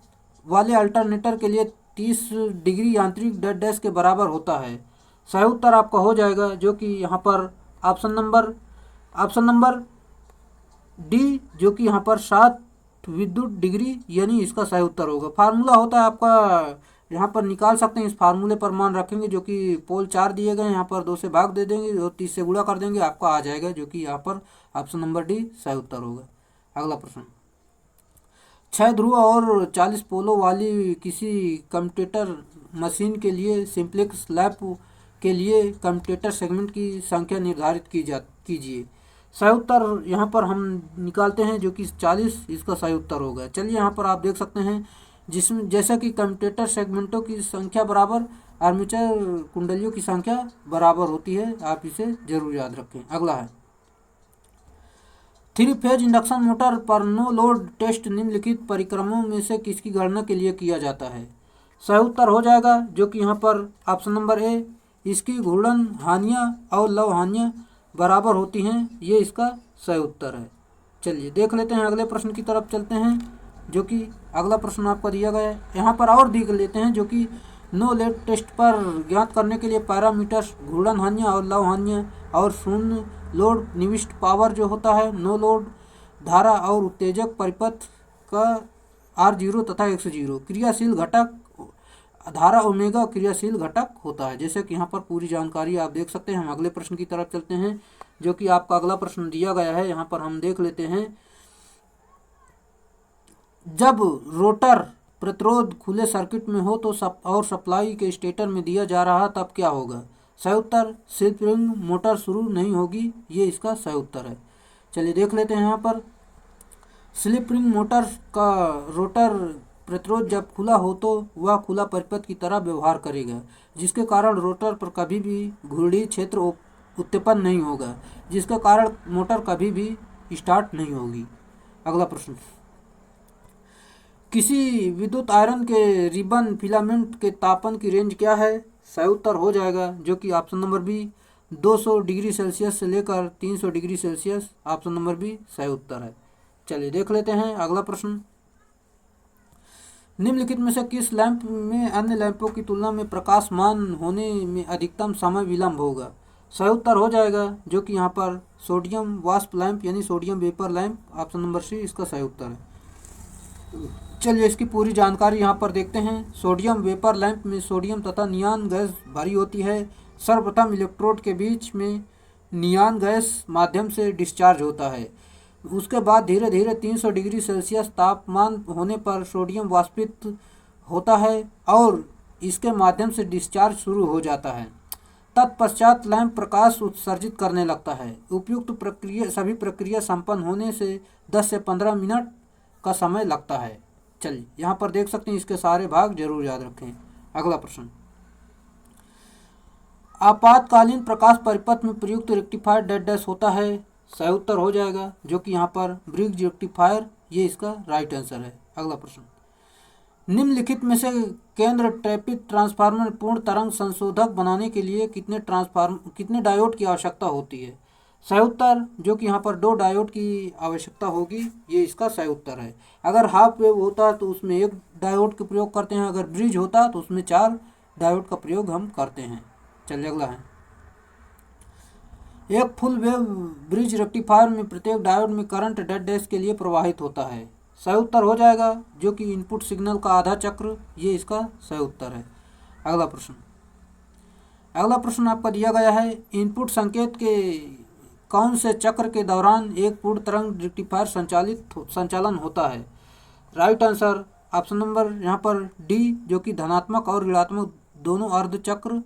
वाले अल्टरनेटर के लिए 30 डिग्री यांत्रिक डेड डैश के बराबर होता है। सही उत्तर आपका हो जाएगा जो कि यहाँ पर ऑप्शन नंबर डी, जो कि यहाँ पर 7 विद्युत डिग्री यानी इसका सही उत्तर होगा। फार्मूला होता है आपका, यहाँ पर निकाल सकते हैं, इस फार्मूले पर मान रखेंगे जो कि पोल 4 दिए गए, यहाँ पर 2 से भाग दे देंगे और 30 से गुणा कर देंगे, आपका आ जाएगा जो कि यहाँ पर ऑप्शन नंबर डी सही उत्तर होगा। अगला प्रश्न, 6 ध्रुव और 40 पोलों वाली किसी कम्यूटेटर मशीन के लिए सिंप्लेक्स लैप के लिए कम्यूटेटर सेगमेंट की संख्या निर्धारित कीजिए। सही उत्तर यहाँ पर हम निकालते हैं जो कि 40 इसका सही उत्तर होगा। चलिए यहाँ पर आप देख सकते हैं, जिसमें जैसा कि कम्यूटेटर सेगमेंटों की संख्या बराबर आर्मेचर कुंडलियों की संख्या बराबर होती है, आप इसे जरूर याद रखें। अगला है, 3 फेज इंडक्शन मोटर पर नो लोड टेस्ट निम्नलिखित परिक्रमों में से किसकी गणना के लिए किया जाता है। सही उत्तर हो जाएगा जो कि यहाँ पर ऑप्शन नंबर ए, इसकी घूर्णन हानियाँ और लव हानियाँ बराबर होती हैं, ये इसका सही उत्तर है। चलिए देख लेते हैं, अगले प्रश्न की तरफ चलते हैं जो कि अगला प्रश्न आपका दिया गया है। यहाँ पर और देख लेते हैं जो कि नो लोड टेस्ट पर ज्ञात करने के लिए पैरामीटर्स घूर्णन हानियाँ और लव हानियाँ और शून्य लोड निविष्ट पावर जो होता है, नो लोड धारा और उत्तेजक परिपथ का R0 तथा X0 क्रियाशील घटक धारा ओमेगा क्रियाशील घटक होता है। जैसे कि यहाँ पर पूरी जानकारी आप देख सकते हैं। हम अगले प्रश्न की तरफ चलते हैं जो कि आपका अगला प्रश्न दिया गया है। यहाँ पर हम देख लेते हैं, जब रोटर प्रतिरोध खुले सर्किट में हो तो और सप्लाई के स्टेटर में दिया जा रहा तब क्या होगा। सही उत्तर, स्लिप रिंग मोटर शुरू नहीं होगी, ये इसका सही उत्तर है। चलिए देख लेते हैं, यहाँ पर स्लिप रिंग मोटर का रोटर प्रतिरोध जब खुला हो तो वह खुला परिपथ की तरह व्यवहार करेगा, जिसके कारण रोटर पर कभी भी घूर्णी क्षेत्र उत्पन्न नहीं होगा, जिसके कारण मोटर कभी भी स्टार्ट नहीं होगी। अगला प्रश्न, किसी विद्युत आयरन के रिबन फिलामेंट के तापमान की रेंज क्या है। सही उत्तर हो जाएगा जो कि option number B, 200 degree Celsius से लेकर 300 degree Celsius, option number B सही उत्तर है। चलिए देख लेते हैं अगला प्रश्न, निम्नलिखित में से किस लैंप में अन्य लैंपों की तुलना में प्रकाशमान होने में अधिकतम समय विलंब होगा। सही उत्तर हो जाएगा जो कि यहाँ पर सोडियम वाष्प लैंप यानी sodium vapour lamp, option number C इसका सही उत्तर है। चलिए इसकी पूरी जानकारी यहाँ पर देखते हैं। सोडियम वेपर लैंप में सोडियम तथा नियान गैस भरी होती है। सर्वप्रथम इलेक्ट्रोड के बीच में नियान गैस माध्यम से डिस्चार्ज होता है, उसके बाद धीरे धीरे 300 डिग्री सेल्सियस तापमान होने पर सोडियम वाष्पित होता है और इसके माध्यम से डिस्चार्ज शुरू हो जाता है। तत्पश्चात लैंप प्रकाश उत्सर्जित करने लगता है। उपयुक्त सभी प्रक्रिया संपन्न होने से 10 से 15 मिनट का समय लगता है। चलिए यहाँ पर देख सकते हैं, इसके सारे भाग जरूर याद रखें। अगला प्रश्न, आपातकालीन प्रकाश परिपथ में प्रयुक्त रेक्टिफायर डेड डैश होता है। सही उत्तर हो जाएगा जो कि यहाँ पर ब्रिग्ज रेक्टिफायर, ये इसका राइट आंसर है। अगला प्रश्न, निम्नलिखित में से केंद्र ट्रैपित ट्रांसफार्मर पूर्ण तरंग संशोधक बनाने के लिए कितने डायोड की आवश्यकता होती है। सही उत्तर जो कि यहाँ पर 2 डायोड की आवश्यकता होगी, ये इसका सही उत्तर है। अगर हाफ वेव होता तो उसमें 1 डायोड का प्रयोग करते हैं, अगर ब्रिज होता तो उसमें 4 डायोड का प्रयोग हम करते हैं। चलिए अगला है, एक फुल वेव ब्रिज रेक्टिफायर में प्रत्येक डायोड में करंट डेड डैश के लिए प्रवाहित होता है। सही उत्तर हो जाएगा जो कि इनपुट सिग्नल का आधा चक्र, ये इसका सही उत्तर है। अगला प्रश्न आपका दिया गया है, इनपुट संकेत के कौन से चक्र के दौरान एक पूर्ण तरंग रेक्टिफायर संचालन होता है। राइट आंसर ऑप्शन नंबर यहाँ पर डी, जो कि धनात्मक और ऋणात्मक दोनों अर्ध चक्र,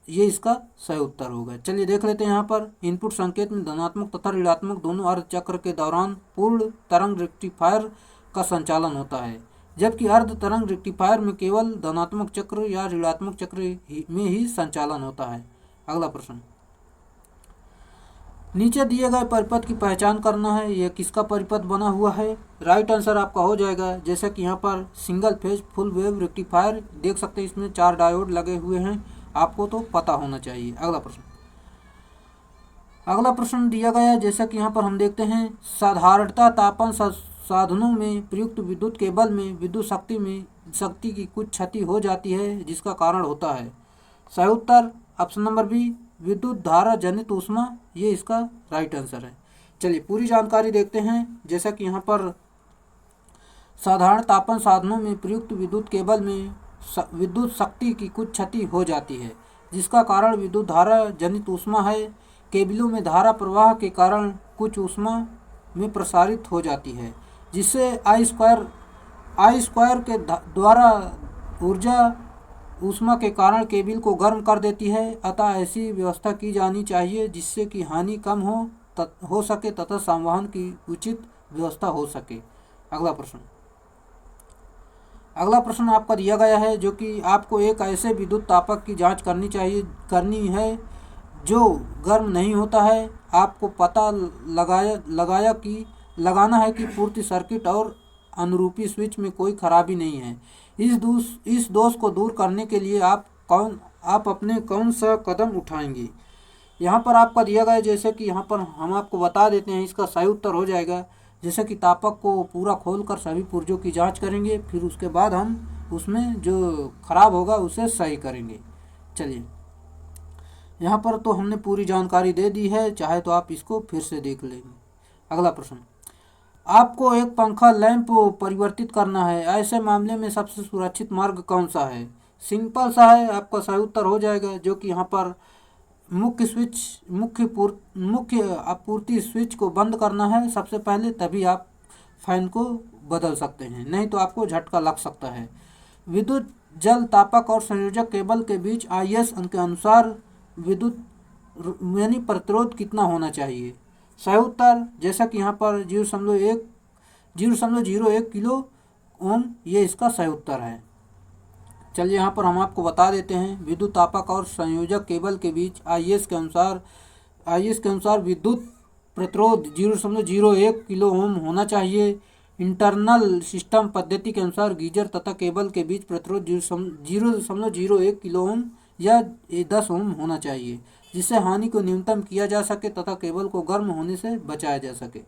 ये इसका सही उत्तर होगा। चलिए देख लेते हैं, यहाँ पर इनपुट संकेत में धनात्मक तथा ऋणात्मक दोनों अर्ध चक्र के दौरान पूर्ण तरंग रेक्टिफायर का संचालन होता है, जबकि अर्ध तरंग रेक्टिफायर में केवल धनात्मक चक्र या ऋणात्मक चक्र में ही संचालन होता है। अगला प्रश्न, नीचे दिए गए परिपथ की पहचान करना है, यह किसका परिपथ बना हुआ है। राइट आंसर आपका हो जाएगा जैसा कि यहाँ पर single phase full wave rectifier देख सकते हैं, इसमें 4 डायोड लगे हुए हैं, आपको तो पता होना चाहिए। अगला प्रश्न, अगला प्रश्न दिया गया है, जैसा कि यहाँ पर हम देखते हैं, साधारणतः तापन साधनों में प्रयुक्त विद्युत केबल में विद्युत शक्ति की कुछ क्षति हो जाती है, जिसका कारण होता है। सही उत्तर ऑप्शन नंबर बी, विद्युत धारा जनित ऊष्मा, ये इसका राइट आंसर है। चलिए पूरी जानकारी देखते हैं। जैसा कि यहाँ पर साधारण तापन साधनों में प्रयुक्त विद्युत केबल में विद्युत शक्ति की कुछ क्षति हो जाती है, जिसका कारण विद्युत धारा जनित ऊष्मा है। केबलों में धारा प्रवाह के कारण कुछ ऊष्मा में प्रसारित हो जाती है, जिससे आई स्क्वायर के द्वारा ऊर्जा ऊष्मा के कारण केबल को गर्म कर देती है। अतः ऐसी व्यवस्था की जानी चाहिए जिससे कि हानि कम हो सके तथा संवहन की उचित व्यवस्था हो सके। अगला प्रश्न आपका दिया गया है, जो कि आपको एक ऐसे विद्युत तापक की जांच करनी है जो गर्म नहीं होता है। आपको पता लगाना है कि पूर्ति सर्किट और अनुरूपी स्विच में कोई खराबी नहीं है। इस दोष को दूर करने के लिए आप अपने कौन सा कदम उठाएंगे। यहाँ पर आपका दिया गया है, जैसे कि यहाँ पर हम आपको बता देते हैं, इसका सही उत्तर हो जाएगा। जैसे कि तापक को पूरा खोलकर सभी पुर्जों की जांच करेंगे, फिर उसके बाद हम उसमें जो खराब होगा उसे सही करेंगे। चलिए यहाँ पर तो हमने पूरी जानकारी दे दी है, चाहे तो आप इसको फिर से देख लेंगे। अगला प्रश्न, आपको एक पंखा लैंप परिवर्तित करना है। ऐसे मामले में सबसे सुरक्षित मार्ग कौन सा है। सिंपल सा है, आपका सही उत्तर हो जाएगा, जो कि यहाँ पर मुख्य आपूर्ति स्विच को बंद करना है सबसे पहले, तभी आप फैन को बदल सकते हैं, नहीं तो आपको झटका लग सकता है। विद्युत जल तापक और संयोजक केबल के बीच IS अंक के अनुसार विद्युत यानी प्रतिरोध कितना होना चाहिए। सही उत्तर, जैसा कि यहाँ पर 0.01 किलो ओम, ये इसका सही उत्तर है। चलिए यहाँ पर हम आपको बता देते हैं, विद्युत तापक और संयोजक केबल के बीच IS के अनुसार विद्युत प्रतिरोध 0.01 किलो ओम होना चाहिए। इंटरनल सिस्टम पद्धति के अनुसार गीजर तथा केबल के बीच प्रतिरोध 0.01 किलो ओम या 10 ओम होना चाहिए, जिससे हानि को न्यूनतम किया जा सके तथा केबल को गर्म होने से बचाया जा सके।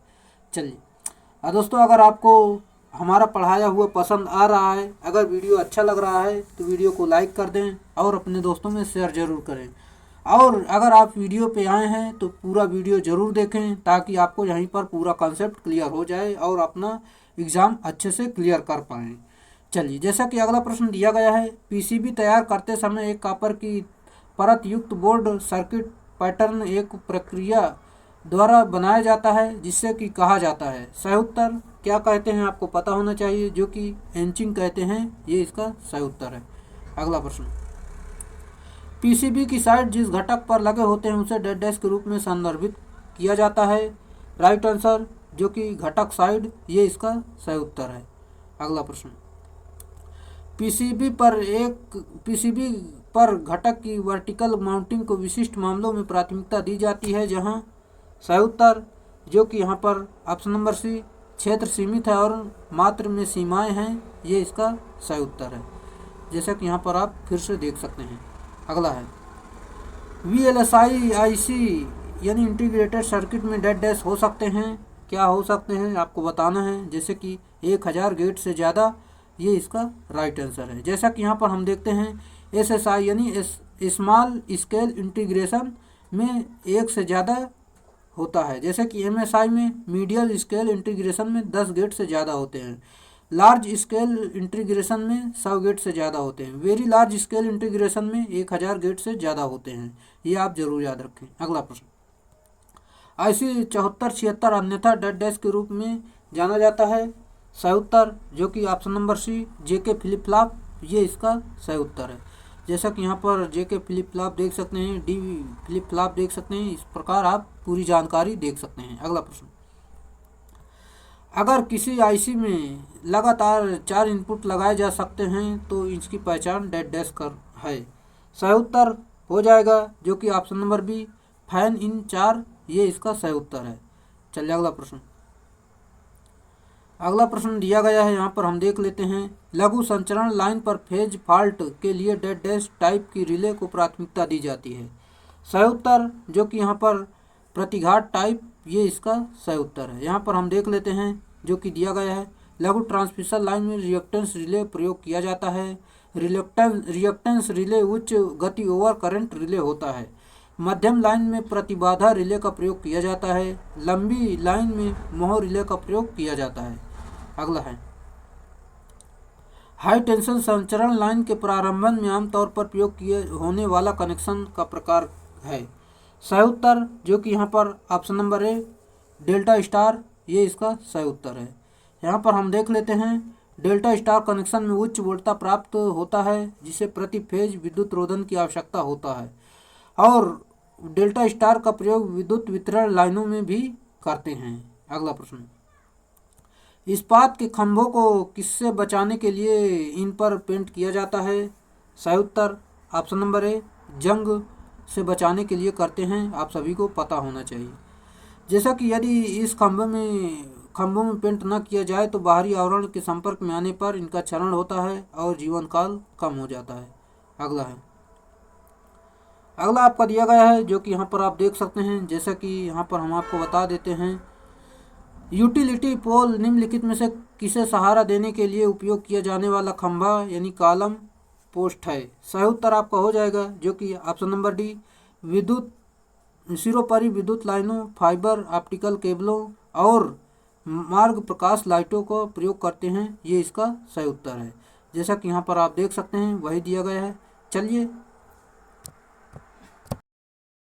चलिए दोस्तों, अगर आपको हमारा पढ़ाया हुआ पसंद आ रहा है, अगर वीडियो अच्छा लग रहा है तो वीडियो को लाइक कर दें और अपने दोस्तों में शेयर ज़रूर करें। और अगर आप वीडियो पे आए हैं तो पूरा वीडियो ज़रूर देखें, ताकि आपको यहीं पर पूरा कॉन्सेप्ट क्लियर हो जाए और अपना एग्ज़ाम अच्छे से क्लियर कर पाएँ। चलिए, जैसा कि अगला प्रश्न दिया गया है, PCB तैयार करते समय एक कॉपर की परत युक्त बोर्ड सर्किट पैटर्न एक प्रक्रिया द्वारा बनाया जाता है, जिससे कि कहा जाता है। सही उत्तर क्या कहते हैं, आपको पता होना चाहिए, जो कि एंचिंग कहते हैं, ये इसका सही उत्तर है। अगला प्रश्न, PCB की साइड जिस घटक पर लगे होते हैं उसे डेड डैश के रूप में संदर्भित किया जाता है। राइट आंसर, जो कि घटक साइड, ये इसका सही उत्तर है। अगला प्रश्न, PCB पर घटक की वर्टिकल माउंटिंग को विशिष्ट मामलों में प्राथमिकता दी जाती है, जहां सही उत्तर, जो कि यहाँ पर ऑप्शन नंबर सी, क्षेत्र सीमित है और मात्रा में सीमाएं हैं, ये इसका सही उत्तर है, जैसा कि यहाँ पर आप फिर से देख सकते हैं। अगला है, VLSI IC यानी इंटीग्रेटेड सर्किट में डेड डैश हो सकते हैं। क्या हो सकते हैं आपको बताना है, जैसे कि 1000 गेट से ज़्यादा, ये इसका राइट आंसर है। जैसा कि यहाँ पर हम देखते हैं, SSI यानी स्मॉल स्केल इंटीग्रेशन में 1 से ज़्यादा होता है, जैसे कि MSI में मीडियम स्केल इंटीग्रेशन में 10 गेट से ज़्यादा होते हैं। लार्ज स्केल इंटीग्रेशन में 100 गेट से ज़्यादा होते हैं। वेरी लार्ज स्केल इंटीग्रेशन में 1000 गेट से ज़्यादा होते हैं, ये आप जरूर याद रखें। अगला प्रश्न, IC 7476 अन्यथा डेड डैश के रूप में जाना जाता है। सही उत्तर, जो कि option number C, JK flip flop, ये इसका सही उत्तर है। जैसा कि यहाँ पर JK फ्लिप फ्लॉप देख सकते हैं, D फ्लिप फ्लॉप देख सकते हैं, इस प्रकार आप पूरी जानकारी देख सकते हैं। अगला प्रश्न, अगर किसी IC में लगातार 4 इनपुट लगाए जा सकते हैं तो इसकी पहचान डेड डैश कर है। सही उत्तर हो जाएगा, जो कि option number B, fan in 4, ये इसका सही उत्तर है। चलिए अगला प्रश्न दिया गया है, यहाँ पर हम देख लेते हैं, लघु संचरण लाइन पर फेज फॉल्ट के लिए डेड डैश टाइप की रिले को प्राथमिकता दी जाती है। सही उत्तर, जो कि यहाँ पर प्रतिघात टाइप, ये इसका सही उत्तर है। यहाँ पर हम देख लेते हैं जो कि दिया गया है। लघु ट्रांसमिशन लाइन में रिएक्टेंस रिले प्रयोग किया जाता है। रिएक्टेंस रिले उच्च गति ओवर करंट रिले होता है। मध्यम लाइन में प्रतिबाधा रिले का प्रयोग किया जाता है। लंबी लाइन में मोह रिले का प्रयोग किया जाता है। अगला है, हाई टेंशन संचरण लाइन के प्रारंभन में आमतौर पर प्रयोग किए होने वाला कनेक्शन का प्रकार है। सही उत्तर जो कि यहाँ पर ऑप्शन नंबर ए डेल्टा स्टार, ये इसका सही उत्तर है। यहाँ पर हम देख लेते हैं, डेल्टा स्टार कनेक्शन में उच्च वोल्टता प्राप्त होता है जिसे प्रति फेज विद्युत रोधन की आवश्यकता होता है, और डेल्टा स्टार का प्रयोग विद्युत वितरण लाइनों में भी करते हैं। अगला प्रश्न, इस्पात के खंभों को किससे बचाने के लिए इन पर पेंट किया जाता है? सही उत्तर ऑप्शन नंबर ए जंग से बचाने के लिए करते हैं। आप सभी को पता होना चाहिए। जैसा कि यदि इस खंभों में पेंट न किया जाए तो बाहरी आवरण के संपर्क में आने पर इनका क्षरण होता है और जीवन काल कम हो जाता है। अगला है, अगला आपका दिया गया है जो कि यहाँ पर आप देख सकते हैं। जैसा कि यहाँ पर हम आपको बता देते हैं, यूटिलिटी पोल निम्नलिखित में से किसे सहारा देने के लिए उपयोग किया जाने वाला खंभा यानी कॉलम पोस्ट है? सही उत्तर आपका हो जाएगा जो कि ऑप्शन नंबर डी विद्युत सिरोपरि विद्युत लाइनों, फाइबर ऑप्टिकल केबलों और मार्ग प्रकाश लाइटों को प्रयोग करते हैं। ये इसका सही उत्तर है। जैसा कि यहाँ पर आप देख सकते हैं वही दिया गया है। चलिए